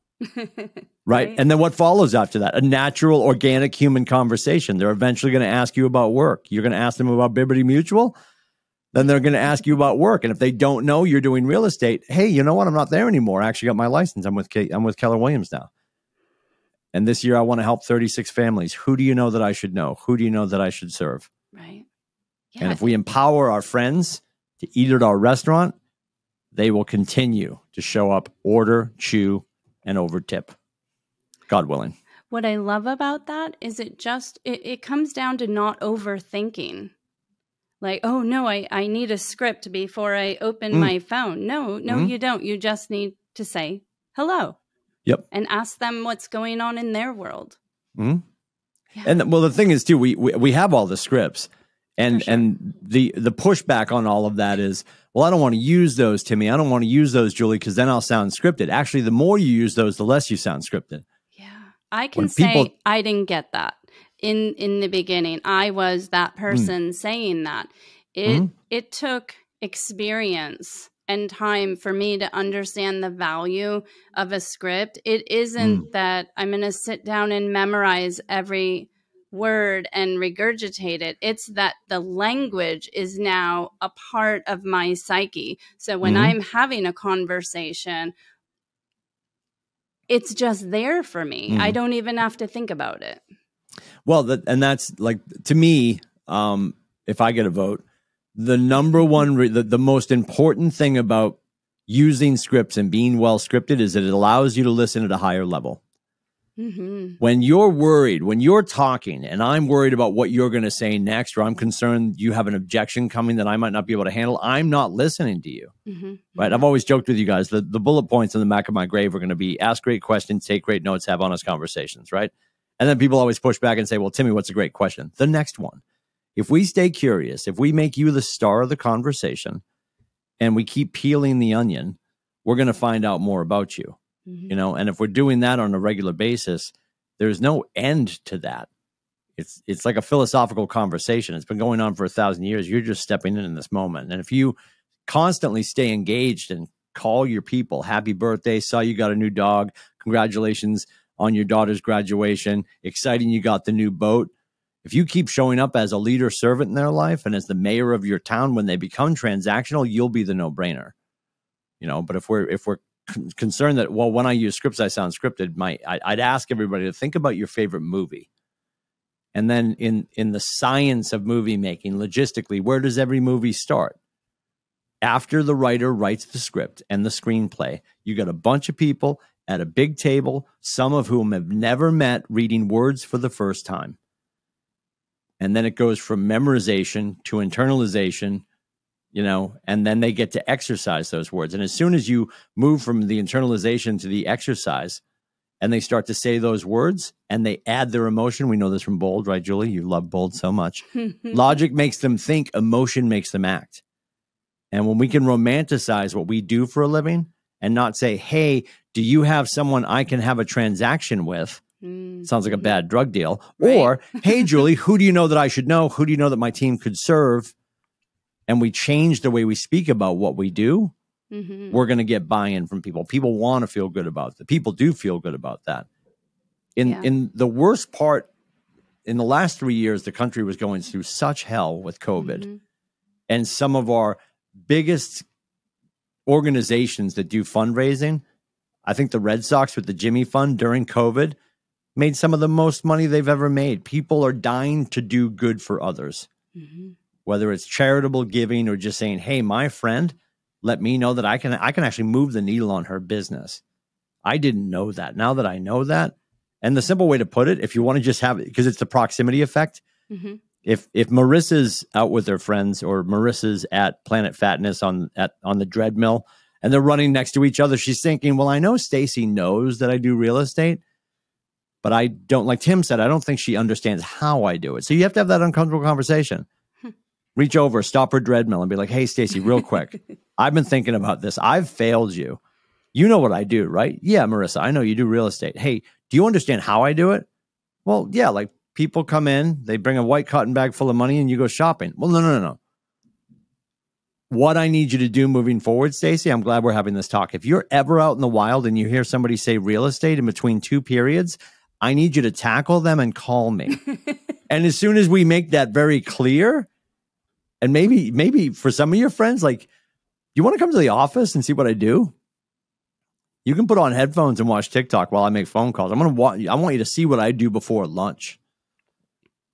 [SPEAKER 2] Right? And then what follows after that? A natural, organic human conversation. They're eventually going to ask you about work. You're going to ask them about Liberty Mutual. Then they're going to ask you about work. And if they don't know you're doing real estate, hey, you know what? I'm not there anymore. I actually got my license. I'm with Keller Williams now. And this year I want to help 36 families. Who do you know that I should know? Who do you know that I should serve?
[SPEAKER 3] Right. Yeah.
[SPEAKER 2] And if we empower our friends to eat at our restaurant, they will continue to show up, order, chew, and over tip. God willing.
[SPEAKER 3] What I love about that is it comes down to not overthinking. Like, oh, no, I need a script before I open my phone. No, you don't. You just need to say hello.
[SPEAKER 2] Yep.
[SPEAKER 3] And ask them what's going on in their world.
[SPEAKER 2] Yeah. And well, the thing is, too, we have all the scripts. And
[SPEAKER 3] sure.
[SPEAKER 2] and the pushback on all of that is, well, I don't want to use those, Timmy. I don't want to use those, Julie, because then I'll sound scripted. Actually, the more you use those, the less you sound scripted.
[SPEAKER 3] Yeah. I can say I didn't get that in the beginning. I was that person saying that. It took experience and time for me to understand the value of a script. It isn't that I'm going to sit down and memorize every word and regurgitate it. It's that the language is now a part of my psyche. So when I'm having a conversation, it's just there for me. I don't even have to think about it.
[SPEAKER 2] Well, that's like, to me, if I get a vote, the number one, the most important thing about using scripts and being well scripted is that it allows you to listen at a higher level. When you're worried, when you're talking and I'm worried about what you're going to say next, or I'm concerned you have an objection coming that I might not be able to handle, I'm not listening to you. Right? I've always joked with you guys that the bullet points in the back of my grave are going to be ask great questions, take great notes, have honest conversations, right? And then people always push back and say, well, Timmy, what's a great question? The next one. If we stay curious, if we make you the star of the conversation and we keep peeling the onion, we're going to find out more about you. You know, and if we're doing that on a regular basis, there's no end to that. It's like a philosophical conversation. It's been going on for 1,000 years. You're just stepping in this moment. And if you constantly stay engaged and call your people, happy birthday, saw you got a new dog, congratulations on your daughter's graduation, exciting you got the new boat. If you keep showing up as a leader servant in their life and as the mayor of your town, when they become transactional, you'll be the no-brainer. You know, but if we're concerned that, well, when I use scripts, I sound scripted, I'd ask everybody to think about your favorite movie. And then in the science of movie making, logistically, where does every movie start? After the writer writes the script and the screenplay, you got a bunch of people at a big table, some of whom have never met, reading words for the first time. And then it goes from memorization to internalization, you know, and then they get to exercise those words. And as soon as you move from the internalization to the exercise and they start to say those words and they add their emotion, we know this from Bold, right, Julie? You love Bold so much. Logic makes them think, emotion makes them act. And when we can romanticize what we do for a living and not say, hey, do you have someone I can have a transaction with? Sounds like a bad drug deal. Right. Or, hey, Julie, who do you know that I should know? Who do you know that my team could serve? And we change the way we speak about what we do, we're going to get buy-in from people. People want to feel good about that. People do feel good about that. In the worst part, in the last 3 years, the country was going through such hell with COVID. And some of our biggest organizations that do fundraising, I think the Red Sox with the Jimmy Fund during COVID made some of the most money they've ever made. People are dying to do good for others. Whether it's charitable giving or just saying, hey, my friend, let me know that I can actually move the needle on her business. I didn't know that. Now that I know that, And the simple way to put it, if you want to just have it, because it's the proximity effect. If Marissa's out with her friends, or Marissa's at Planet Fatness on the treadmill, and they're running next to each other, she's thinking, well, I know Stacy knows that I do real estate, but I don't, like Tim said, I don't think she understands how I do it. So you have to have that uncomfortable conversation. Reach over, stop her treadmill, and be like, hey, Stacy, real quick. I've been thinking about this. I've failed you. You know what I do, right? Yeah, Marissa, I know you do real estate. Hey, do you understand how I do it? Well, yeah, like people come in, they bring a white cotton bag full of money, and you go shopping. Well, no. What I need you to do moving forward, Stacy, I'm glad we're having this talk. If you're ever out in the wild and you hear somebody say real estate in between two periods, I need you to tackle them and call me. And as soon as we make that very clear, and maybe for some of your friends, like, you want to come to the office and see what I do? You can put on headphones and watch TikTok while I make phone calls. I want you to see what I do before lunch.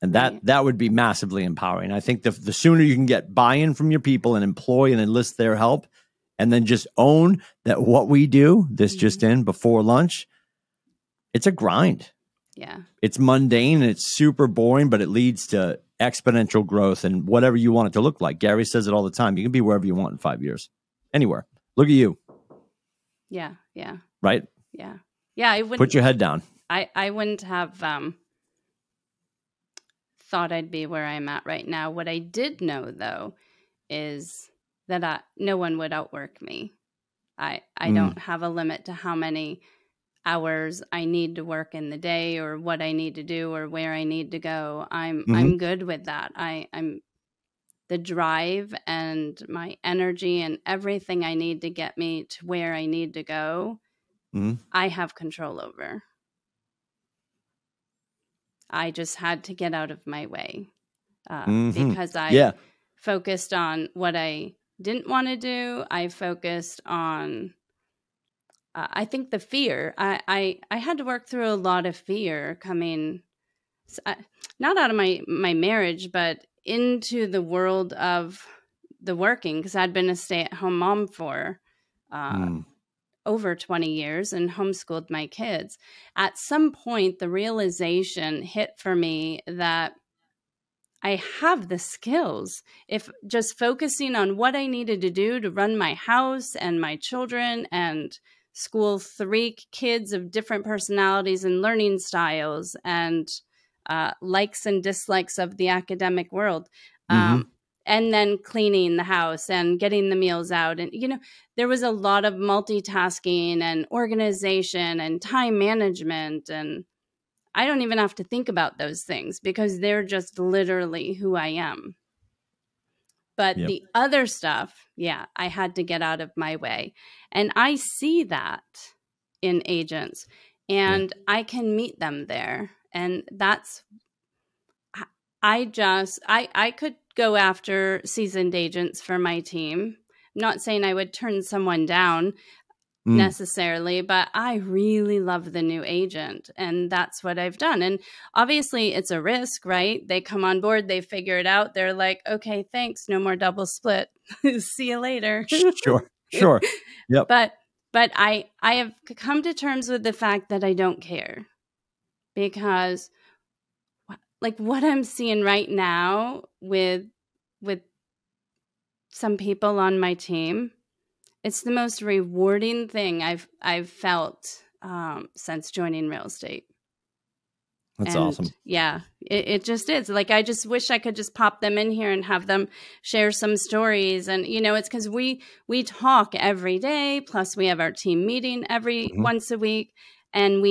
[SPEAKER 2] And that would be massively empowering. I think the sooner you can get buy-in from your people and employ and enlist their help, and then just own that what we do, this just in, before lunch, it's a grind.
[SPEAKER 3] Yeah.
[SPEAKER 2] It's mundane and it's super boring, but it leads to exponential growth and whatever you want it to look like. Gary says it all the time. You can be wherever you want in 5 years. Anywhere. Look at you.
[SPEAKER 3] Yeah. Yeah.
[SPEAKER 2] Right?
[SPEAKER 3] Yeah. Yeah. I wouldn't
[SPEAKER 2] put your head down.
[SPEAKER 3] I wouldn't have thought I'd be where I'm at right now. What I did know, though, is that no one would outwork me. I don't have a limit to how many hours I need to work in the day, or what I need to do, or where I need to go. I'm good with that. I'm the drive and my energy and everything I need to get me to where I need to go. I have control over. I just had to get out of my way because I focused on what I didn't want to do. I focused on, I think, the fear. I had to work through a lot of fear coming, not out of my marriage, but into the world of the working, because I'd been a stay-at-home mom for over 20 years and homeschooled my kids. At some point, the realization hit for me that I have the skills. If just focusing on what I needed to do to run my house and my children and school 3 kids of different personalities and learning styles and likes and dislikes of the academic world. And then cleaning the house and getting the meals out. And, there was a lot of multitasking and organization and time management. And I don't even have to think about those things because they're just literally who I am. But the other stuff, I had to get out of my way. And I see that in agents, and I can meet them there. And that's, I could go after seasoned agents for my team. I'm not saying I would turn someone down necessarily, but I really love the new agent, and that's what I've done. And obviously it's a risk, right? They come on board, they figure it out. They're like, okay, thanks. No more double split. See you later.
[SPEAKER 2] Sure. Yep.
[SPEAKER 3] But I have come to terms with the fact that I don't care, because like what I'm seeing right now with some people on my team, it's the most rewarding thing I've felt since joining real estate.
[SPEAKER 2] That's awesome.
[SPEAKER 3] Yeah, it just is. Like, I just wish I could just pop them in here and have them share some stories. And, it's because we talk every day. Plus we have our team meeting every once a week. And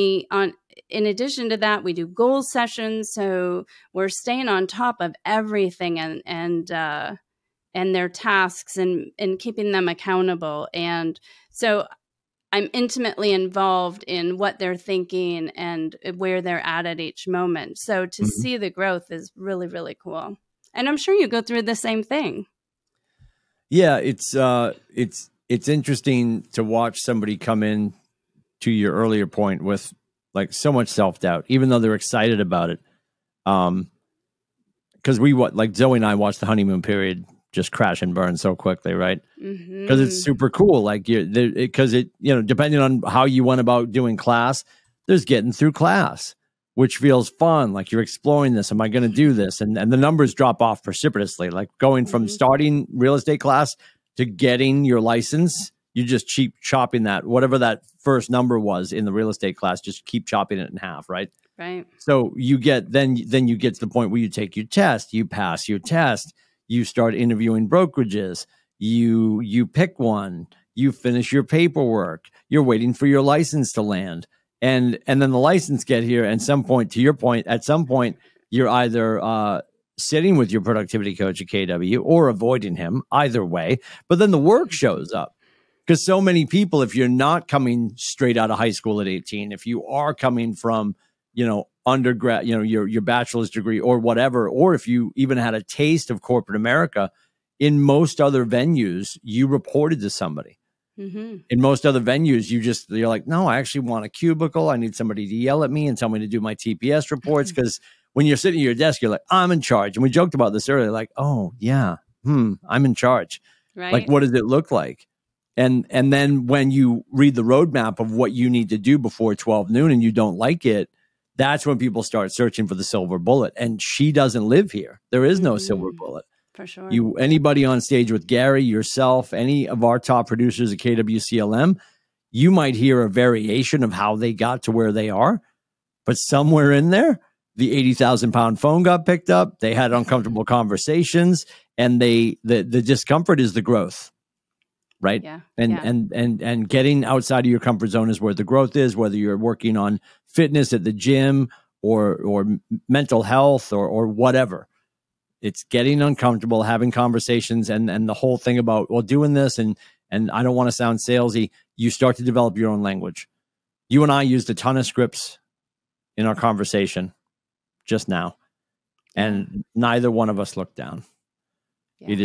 [SPEAKER 3] in addition to that, we do goal sessions. So we're staying on top of everything and their tasks and keeping them accountable. And so I'm intimately involved in what they're thinking and where they're at each moment. So to see the growth is really, really cool. And I'm sure you go through the same thing.
[SPEAKER 2] Yeah, it's interesting to watch somebody come in, to your earlier point, with like so much self-doubt, even though they're excited about it. Because like Zoe and I watched the honeymoon period just crash and burn so quickly, right? Because it's super cool. Like, because depending on how you went about doing class, There's getting through class, which feels fun. Like you're exploring this. Am I going to do this? And the numbers drop off precipitously, like going from starting real estate class to getting your license. You just keep chopping that, whatever that first number was in the real estate class, just keep chopping it in half. Right.
[SPEAKER 3] Right.
[SPEAKER 2] So you get, then you get to the point where you take your test, you pass your test, you start interviewing brokerages, you pick one, you finish your paperwork, you're waiting for your license to land. And then the license get here. And some point, to your point, at some point, you're either sitting with your productivity coach at KW or avoiding him, either way. But then the work shows up. Because so many people, if you're not coming straight out of high school at 18, if you are coming from, undergrad, your bachelor's degree or whatever, or if you even had a taste of corporate America, in most other venues, you reported to somebody. In most other venues, you're like, no, I actually want a cubicle. I need somebody to yell at me and tell me to do my TPS reports. Because when you're sitting at your desk, you're like, I'm in charge. And we joked about this earlier, like, oh yeah, I'm in charge.
[SPEAKER 3] Right.
[SPEAKER 2] Like, what does it look like? And then when you read the roadmap of what you need to do before 12 noon and you don't like it, that's when people start searching for the silver bullet. And she doesn't live here. There is no silver bullet.
[SPEAKER 3] For sure.
[SPEAKER 2] Anybody on stage with Gary, yourself, any of our top producers at KWCLM, you might hear a variation of how they got to where they are. But somewhere in there, the 80,000-pound phone got picked up. They had uncomfortable conversations, and the discomfort is the growth. Right.
[SPEAKER 3] Yeah.
[SPEAKER 2] And getting outside of your comfort zone is where the growth is, whether you're working on fitness at the gym or mental health or whatever. It's getting uncomfortable, having conversations, and the whole thing about, well, doing this, and I don't want to sound salesy, you start to develop your own language. You and I used a ton of scripts in our conversation just now, and neither one of us looked down. Yeah.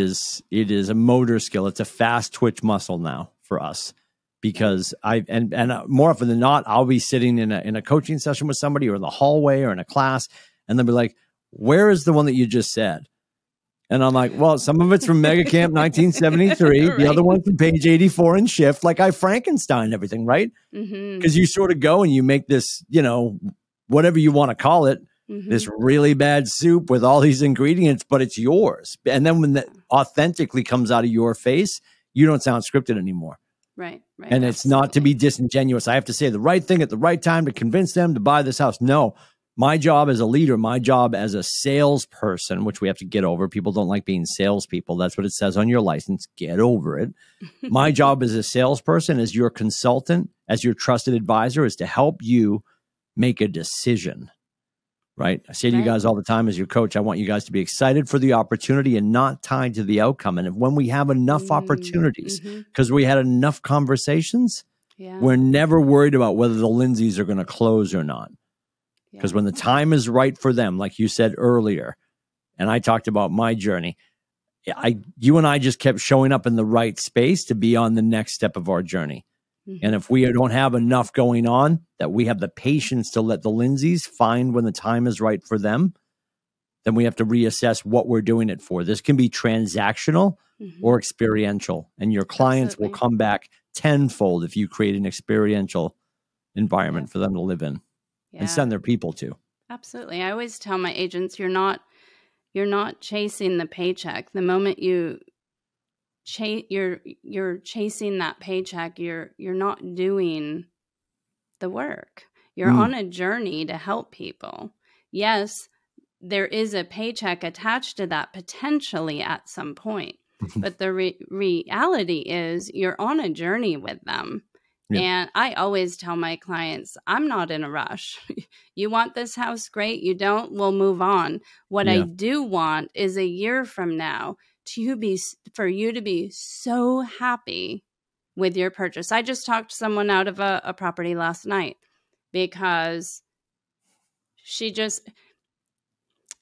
[SPEAKER 2] It is a motor skill. It's a fast twitch muscle now for us, because more often than not, I'll be sitting in a coaching session with somebody or in the hallway or in a class, and they'll be like, where is the one that you just said? And I'm like, well, some of it's from Mega Camp 1973. Right. The other one's from page 84 in Shift. Like, I Frankenstein everything, right? Because you sort of go and you make this, whatever you want to call it, this really bad soup with all these ingredients, but it's yours. And then when that authentically comes out of your face, you don't sound scripted anymore.
[SPEAKER 3] Right.
[SPEAKER 2] And it's not to be disingenuous. I have to say the right thing at the right time to convince them to buy this house. No. My job as a leader, my job as a salesperson, which we have to get over. People don't like being salespeople. That's what it says on your license. Get over it. My job as a salesperson, as your consultant, as your trusted advisor, is to help you make a decision. Right? I say to you guys all the time, as your coach, I want you guys to be excited for the opportunity and not tied to the outcome. And when we have enough opportunities, because we had enough conversations, we're never worried about whether the Lindseys are going to close or not. Because when the time is right for them, like you said earlier, and I talked about my journey, you and I just kept showing up in the right space to be on the next step of our journey. And if we don't have enough going on, that we have the patience to let the Lindseys find when the time is right for them, then we have to reassess what we're doing it for. This can be transactional or experiential, and your clients will come back tenfold if you create an experiential environment for them to live in. And send their people to.
[SPEAKER 3] Absolutely. I always tell my agents, you're not chasing the paycheck. The moment you're chasing that paycheck, you're not doing the work. You're on a journey to help people. Yes, there is a paycheck attached to that potentially at some point, but the reality is you're on a journey with them. Yeah. And I always tell my clients, I'm not in a rush. You want this house? Great. You don't? We'll move on. What I do want is a year from now for you to be so happy with your purchase. I just talked someone out of a property last night because she just,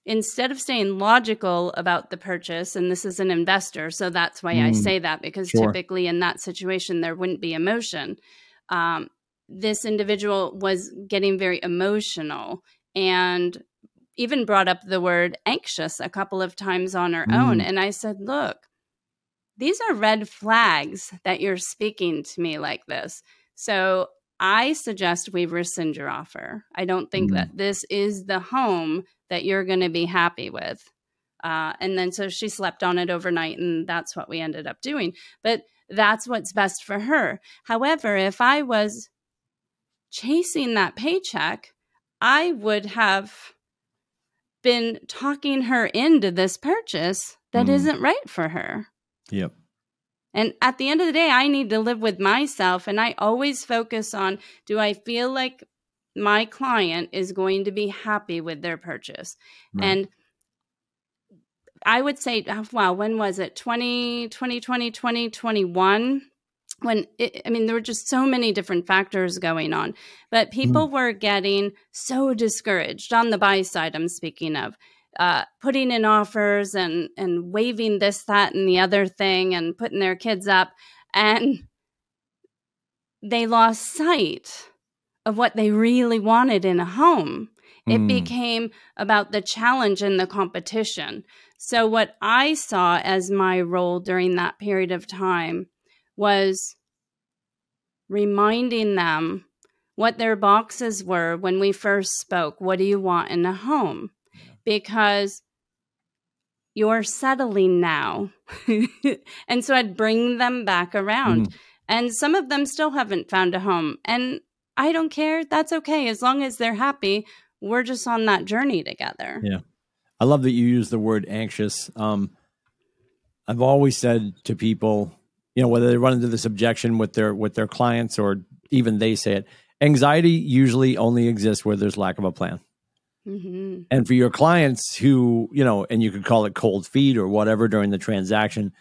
[SPEAKER 3] instead of staying logical about the purchase, and this is an investor, so that's why I say that, because typically in that situation, there wouldn't be emotion. This individual was getting very emotional and even brought up the word anxious a couple of times on her own. And I said, look, these are red flags that you're speaking to me like this. So I suggest we rescind your offer. I don't think that this is the home that you're going to be happy with. And then so she slept on it overnight, and that's what we ended up doing. But that's what's best for her. However, if I was chasing that paycheck, I would have been talking her into this purchase that isn't right for her.
[SPEAKER 2] Yep.
[SPEAKER 3] And at the end of the day, I need to live with myself. And I always focus on, do I feel like my client is going to be happy with their purchase? Right. And I would say, wow, when was it? 2020, 2021? There were just so many different factors going on, but people were getting so discouraged on the buy side. I'm speaking of putting in offers and waiving this, that, and the other thing and putting their kids up. And they lost sight of what they really wanted in a home. It became about the challenge and the competition. So what I saw as my role during that period of time was reminding them what their boxes were when we first spoke. What do you want in a home? Because you're settling now. And so I'd bring them back around. And some of them still haven't found a home. And I don't care. That's okay. As long as they're happy, we're just on that journey together.
[SPEAKER 2] Yeah. I love that you use the word anxious. I've always said to people, whether they run into this objection with their clients or even they say it, anxiety usually only exists where there's lack of a plan. And for your clients who, and you could call it cold feet or whatever during the transaction,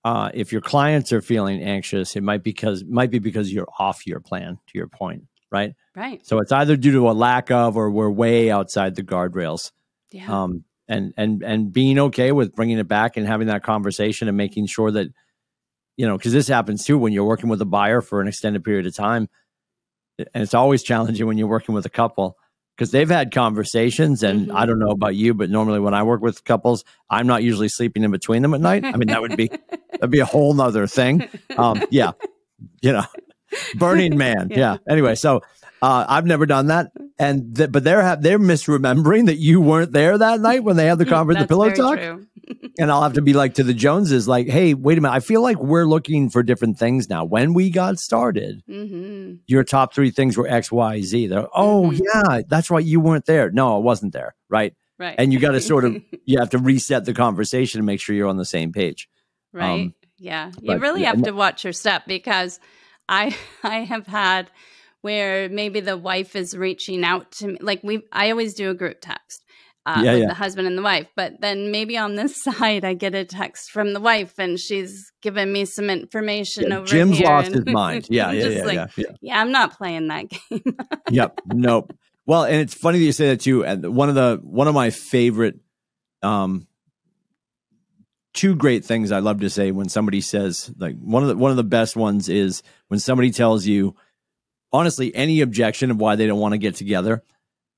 [SPEAKER 2] if your clients are feeling anxious, it might be because you're off your plan, to your point, right?
[SPEAKER 3] Right.
[SPEAKER 2] So it's either due to a lack of, or we're way outside the guardrails.
[SPEAKER 3] Yeah.
[SPEAKER 2] And being okay with bringing it back and having that conversation and making sure that, because this happens too when you're working with a buyer for an extended period of time. And it's always challenging when you're working with a couple because they've had conversations. And I don't know about you, but normally when I work with couples, I'm not usually sleeping in between them at night. I mean, that'd be a whole nother thing. Yeah. Burning Man. Yeah. Anyway, so I've never done that. But they're misremembering that you weren't there that night when they had the pillow talk. True. And I'll have to be like to the Joneses, like, hey, wait a minute. I feel like we're looking for different things now. When we got started, your top 3 things were X, Y, Z. They're, yeah, that's right. You weren't there. No, I wasn't there. Right.
[SPEAKER 3] Right.
[SPEAKER 2] And you got to you have to reset the conversation and make sure you're on the same page.
[SPEAKER 3] Right. Yeah. You really have to watch your step because I have had where maybe the wife is reaching out to me. Like I always do a group text with the husband and the wife. But then maybe on this side, I get a text from the wife and she's giving me some information over
[SPEAKER 2] Jim's
[SPEAKER 3] here.
[SPEAKER 2] Lost his mind. Yeah,
[SPEAKER 3] Yeah, I'm not playing that game.
[SPEAKER 2] Yep. Nope. Well, and it's funny that you say that too. And one of my favorite 2 great things I love to say when somebody says, like, one of the best ones is when somebody tells you, honestly, any objection of why they don't want to get together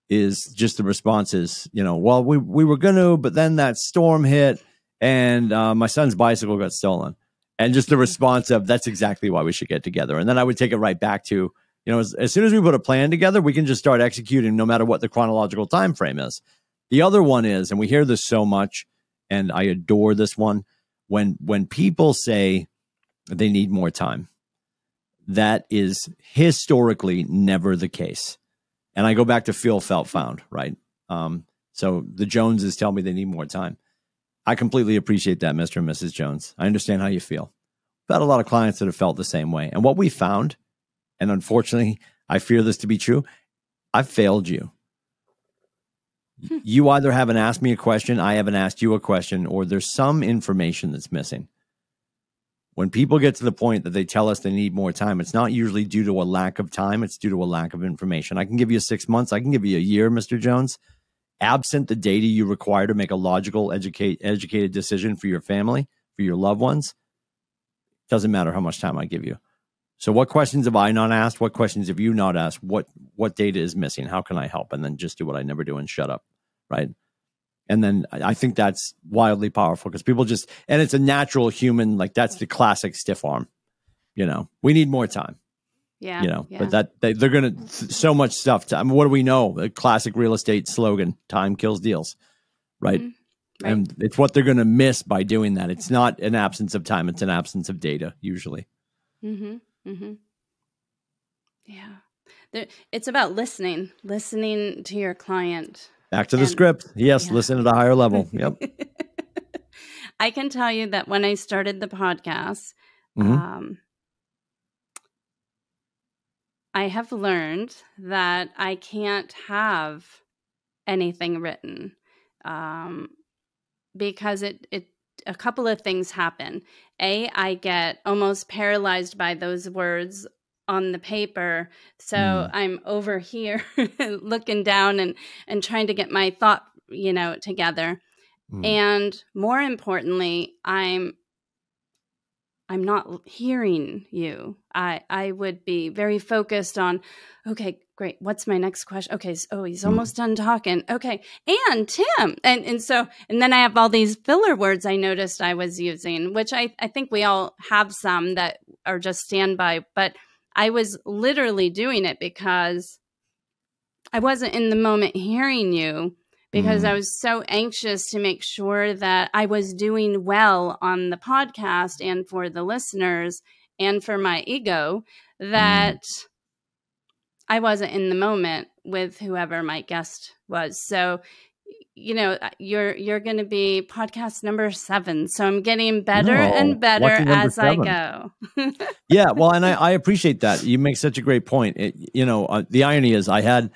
[SPEAKER 2] is just the response is, well, we were going to, but then that storm hit and my son's bicycle got stolen. And just the response of, that's exactly why we should get together. And then I would take it right back to, as soon as we put a plan together, we can just start executing no matter what the chronological time frame is. The other one is, and we hear this so much, and I adore this one, when people say they need more time. That is historically never the case. And I go back to feel, felt, found, right? So the Joneses tell me they need more time. I completely appreciate that, Mr. and Mrs. Jones. I understand how you feel. I've had a lot of clients that have felt the same way. And what we found, and unfortunately, I fear this to be true, I've failed you. You either haven't asked me a question, I haven't asked you a question, or there's some information that's missing. When people get to the point that they tell us they need more time, it's not usually due to a lack of time. It's due to a lack of information. I can give you 6 months. I can give you a year, Mr. Jones. Absent the data you require to make a logical, educated decision for your family, for your loved ones, doesn't matter how much time I give you. So what questions have I not asked? What questions have you not asked? What data is missing? How can I help? And then just do what I never do and shut up, right? And then I think that's wildly powerful because people just, and it's a natural human, like that's the classic stiff arm. We need more time.
[SPEAKER 3] Yeah.
[SPEAKER 2] You know, but they're going to so much stuff. I mean, what do we know? A classic real estate slogan: "Time kills deals." Right.
[SPEAKER 3] Mm-hmm. Right.
[SPEAKER 2] And it's what they're going to miss by doing that. It's not an absence of time; it's an absence of data, usually.
[SPEAKER 3] Mm-hmm. Mm-hmm. Yeah. It's about listening to your client.
[SPEAKER 2] Back to the script. Yes, listen at a higher level. Yep.
[SPEAKER 3] I can tell you that when I started the podcast, I have learned that I can't have anything written because a couple of things happen. I get almost paralyzed by those words on the paper. So I'm over here looking down and trying to get my thought, together. And more importantly, I'm not hearing you. I would be very focused on, okay, great. What's my next question? Okay. He's almost done talking. Okay. And Tim. And then I have all these filler words I noticed I was using, which I think we all have some that are just standby, but I was literally doing it because I wasn't in the moment hearing you, because I was so anxious to make sure that I was doing well on the podcast and for the listeners and for my ego, that I wasn't in the moment with whoever my guest was. So, you're going to be podcast number 7. So I'm getting better and better as 7. I go.
[SPEAKER 2] Yeah. Well, and I appreciate that. You make such a great point. The irony is I had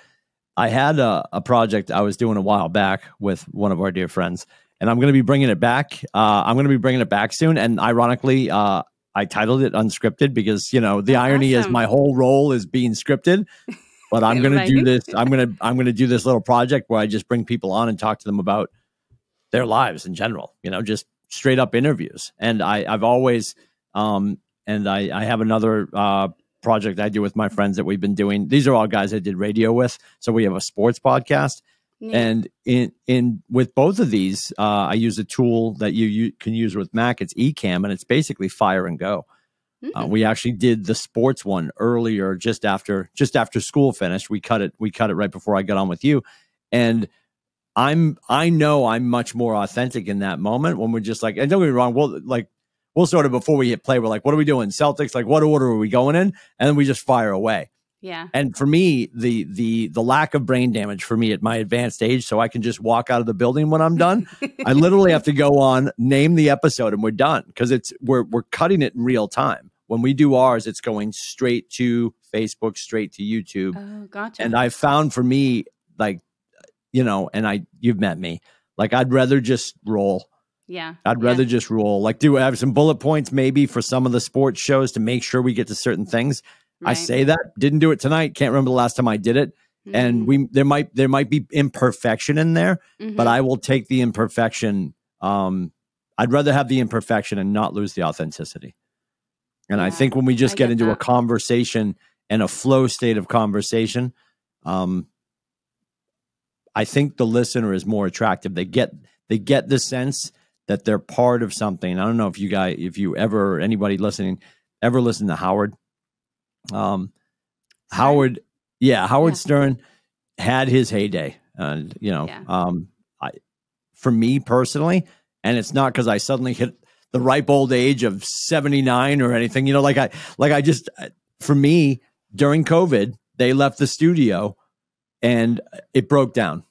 [SPEAKER 2] a project I was doing a while back with one of our dear friends, and I'm going to be bringing it back. I'm going to be bringing it back soon. And ironically, I titled it Unscripted because, the irony is my whole role is being scripted, but I'm going to do this. I'm going to do this little project where I just bring people on and talk to them about their lives in general, just straight up interviews. And I've always, and I have another, project I do with my friends that we've been doing. These are all guys I did radio with. So we have a sports podcast. Yeah. And in with both of these, I use a tool that you can use with Mac. It's Ecamm, and it's basically fire and go. We actually did the sports one earlier, just after school finished. We cut it right before I got on with you. And I know I'm much more authentic in that moment when we're just like, and don't get me wrong, we'll sort of, before we hit play, we're like, what are we doing? Celtics, like, what order are we going in? And then we just fire away.
[SPEAKER 3] Yeah.
[SPEAKER 2] And for me, the lack of brain damage for me at my advanced age, so I can just walk out of the building when I'm done. I literally have to go on, name the episode, and we're done, because we're cutting it in real time. When we do ours, it's going straight to Facebook, straight to YouTube.
[SPEAKER 3] Oh, gotcha.
[SPEAKER 2] And I found for me, like, you've met me, like, I'd rather just roll.
[SPEAKER 3] Yeah.
[SPEAKER 2] I'd rather just roll. Like, have some bullet points maybe for some of the sports shows to make sure we get to certain things. Right. I say that. Didn't do it tonight. Can't remember the last time I did it. And there might be imperfection in there, but I will take the imperfection. I'd rather have the imperfection and not lose the authenticity. And I think when we just get into a conversation and a flow state of conversation, I think the listener is more attractive. They get the sense that they're part of something. I don't know if anybody listening, ever listen to Howard. Howard Stern had his heyday. And, for me personally, and it's not because I suddenly hit the ripe old age of 79 or anything, for me, during COVID, they left the studio and it broke down.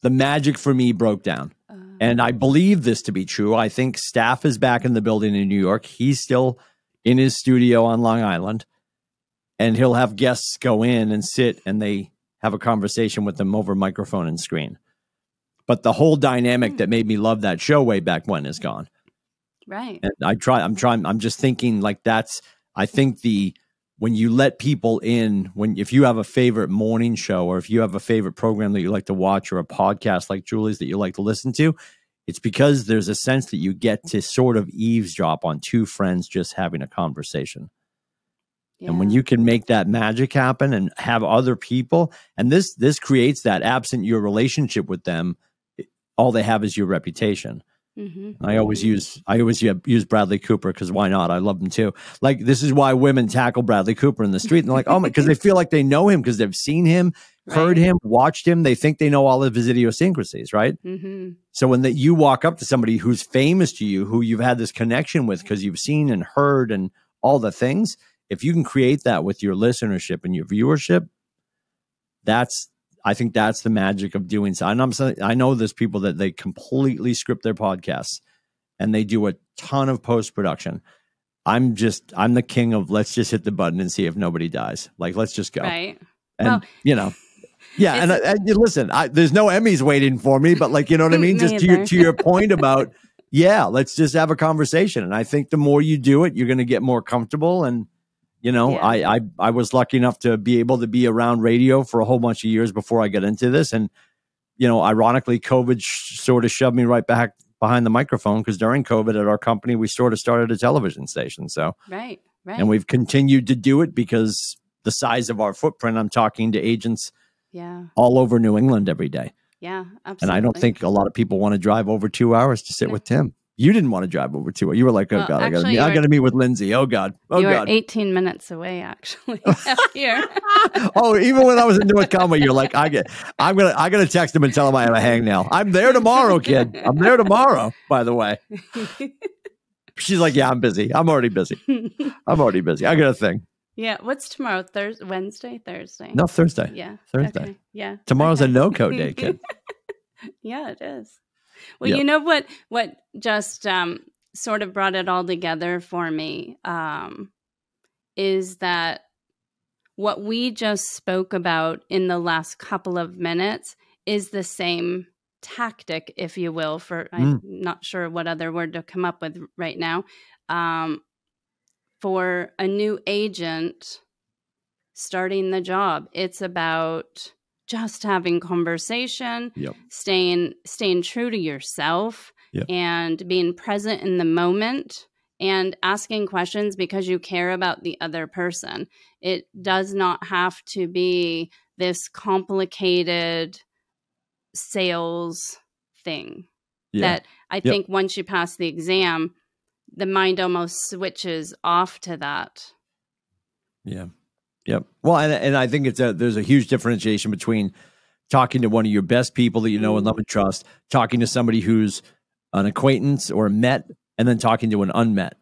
[SPEAKER 2] The magic for me broke down. And I believe this to be true. I think Staff is back in the building in New York. He's still in his studio on Long Island. And he'll have guests go in and sit, and they have a conversation with them over microphone and screen. But the whole dynamic that made me love that show way back when is gone.
[SPEAKER 3] Right.
[SPEAKER 2] And I'm just thinking, like, I think when you let people in, if you have a favorite morning show, or if you have a favorite program that you like to watch, or a podcast like Julie's that you like to listen to, it's because there's a sense that you get to sort of eavesdrop on two friends just having a conversation. Yeah. And when you can make that magic happen and have other people, and this creates that, absent your relationship with them, all they have is your reputation.
[SPEAKER 3] Mm-hmm.
[SPEAKER 2] I always use Bradley Cooper because why not? I love him too. Like, this is why women tackle Bradley Cooper in the street. And they're like, oh my, because they feel like they know him because they've seen him, heard him, watched him. They think they know all of his idiosyncrasies, right?
[SPEAKER 3] Mm-hmm.
[SPEAKER 2] So when you walk up to somebody who's famous to you, who you've had this connection with because you've seen and heard and all the things, if you can create that with your listenership and your viewership, I think that's the magic of doing so. And I know there's people that they completely script their podcasts and they do a ton of post-production. I'm the king of let's just hit the button and see if nobody dies. Like, let's just go.
[SPEAKER 3] Right.
[SPEAKER 2] And,
[SPEAKER 3] well,
[SPEAKER 2] yeah. And listen, there's no Emmys waiting for me, but like, you know what I mean? Just to your point about, let's just have a conversation. And I think the more you do it, you're going to get more comfortable. And, I was lucky enough to be able to be around radio for a whole bunch of years before I got into this. And, ironically, COVID sort of shoved me right back behind the microphone because during COVID at our company, we sort of started a television station. So,
[SPEAKER 3] right.
[SPEAKER 2] And we've continued to do it because the size of our footprint, I'm talking to agents all over New England every day.
[SPEAKER 3] Yeah, absolutely.
[SPEAKER 2] And I don't think a lot of people want to drive over 2 hours to sit with Tim. You didn't want to drive over 2 hours. You were like, oh, God, I got to meet with Lindsey. Oh, God. Oh,
[SPEAKER 3] you
[SPEAKER 2] God.
[SPEAKER 3] were 18 minutes away, actually, here.
[SPEAKER 2] Oh, even when I was in North Carolina, you're like, I got to text him and tell him I have a hangnail. I'm there tomorrow, kid. I'm there tomorrow, by the way. She's like, yeah, I'm busy. I'm already busy. I got a thing.
[SPEAKER 3] Yeah. What's tomorrow? Wednesday? Thursday?
[SPEAKER 2] No, Thursday.
[SPEAKER 3] Yeah.
[SPEAKER 2] Thursday.
[SPEAKER 3] Okay. Yeah.
[SPEAKER 2] Tomorrow's a no-code day, kid.
[SPEAKER 3] Yeah, it is. Well, you know what just sort of brought it all together for me is that what we just spoke about in the last couple of minutes is the same tactic, if you will, I'm not sure what other word to come up with right now, for a new agent starting the job. It's about just having conversation, staying true to yourself, and being present in the moment and asking questions because you care about the other person. It does not have to be this complicated sales thing that I think once you pass the exam, the mind almost switches off to that.
[SPEAKER 2] Yeah. Yep. Well, and I think there's a huge differentiation between talking to one of your best people that you know and love and trust, talking to somebody who's an acquaintance or a met, and then talking to an unmet.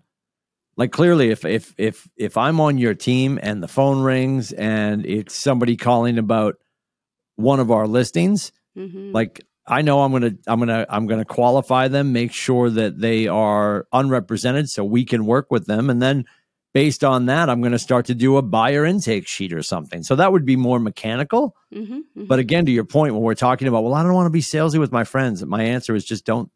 [SPEAKER 2] Like, clearly, if I'm on your team and the phone rings and it's somebody calling about one of our listings, like, I know I'm gonna qualify them, make sure that they are unrepresented so we can work with them, and then based on that, I'm going to start to do a buyer intake sheet or something. So that would be more mechanical. But again, to your point, when we're talking about, well, I don't want to be salesy with my friends, my answer is just don't.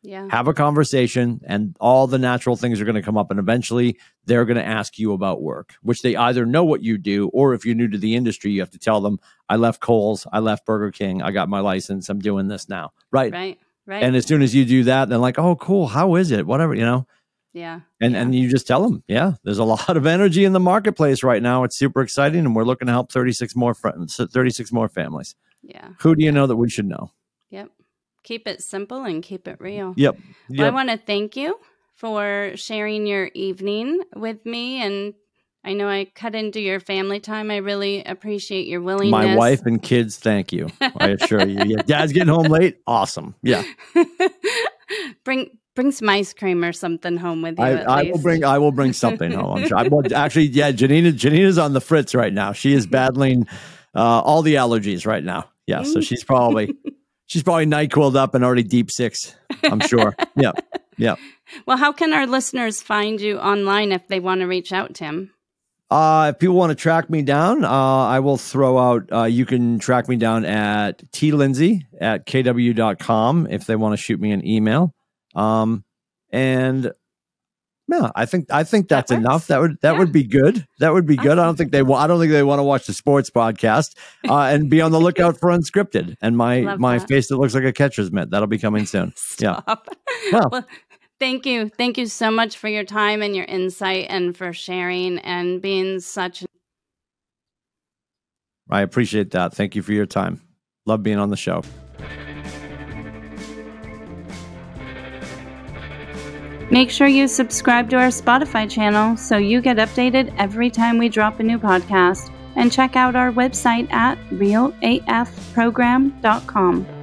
[SPEAKER 2] Have a conversation, and all the natural things are going to come up. And eventually they're going to ask you about work, which they either know what you do, or if you're new to the industry, you have to tell them, I left Kohl's, I left Burger King, I got my license, I'm doing this now. Right. And as soon as you do that, they're like, oh, cool. How is it? Whatever,
[SPEAKER 3] Yeah.
[SPEAKER 2] And you just tell them, there's a lot of energy in the marketplace right now. It's super exciting. And we're looking to help 36 more families.
[SPEAKER 3] Yeah.
[SPEAKER 2] Who do you know that we should know?
[SPEAKER 3] Yep. Keep it simple and keep it real.
[SPEAKER 2] Yep.
[SPEAKER 3] Well, I want to thank you for sharing your evening with me. And I know I cut into your family time. I really appreciate your willingness.
[SPEAKER 2] My wife and kids, thank you. I assure you. Yeah, Dad's getting home late. Awesome. Yeah.
[SPEAKER 3] Bring some ice cream or something home with you.
[SPEAKER 2] I will bring something home. I'm sure. Actually, Janina's on the fritz right now. She is battling all the allergies right now. Yeah, so she's probably NyQuil'd up and already deep six, I'm sure. Yeah.
[SPEAKER 3] Well, how can our listeners find you online if they want to reach out, Tim?
[SPEAKER 2] If people want to track me down, I will throw out, you can track me down at tlindsey@kw.com if they want to shoot me an email. And yeah, I think that's enough. That would be good. That would be good. I don't think they want to watch the sports podcast, and be on the lookout for Unscripted and my face that looks like a catcher's mitt. That'll be coming soon.
[SPEAKER 3] Stop.
[SPEAKER 2] Yeah.
[SPEAKER 3] Well, thank you. Thank you so much for your time and your insight and for sharing and being such.
[SPEAKER 2] I appreciate that. Thank you for your time. Love being on the show.
[SPEAKER 1] Make sure you subscribe to our Spotify channel so you get updated every time we drop a new podcast, and check out our website at realafprogram.com.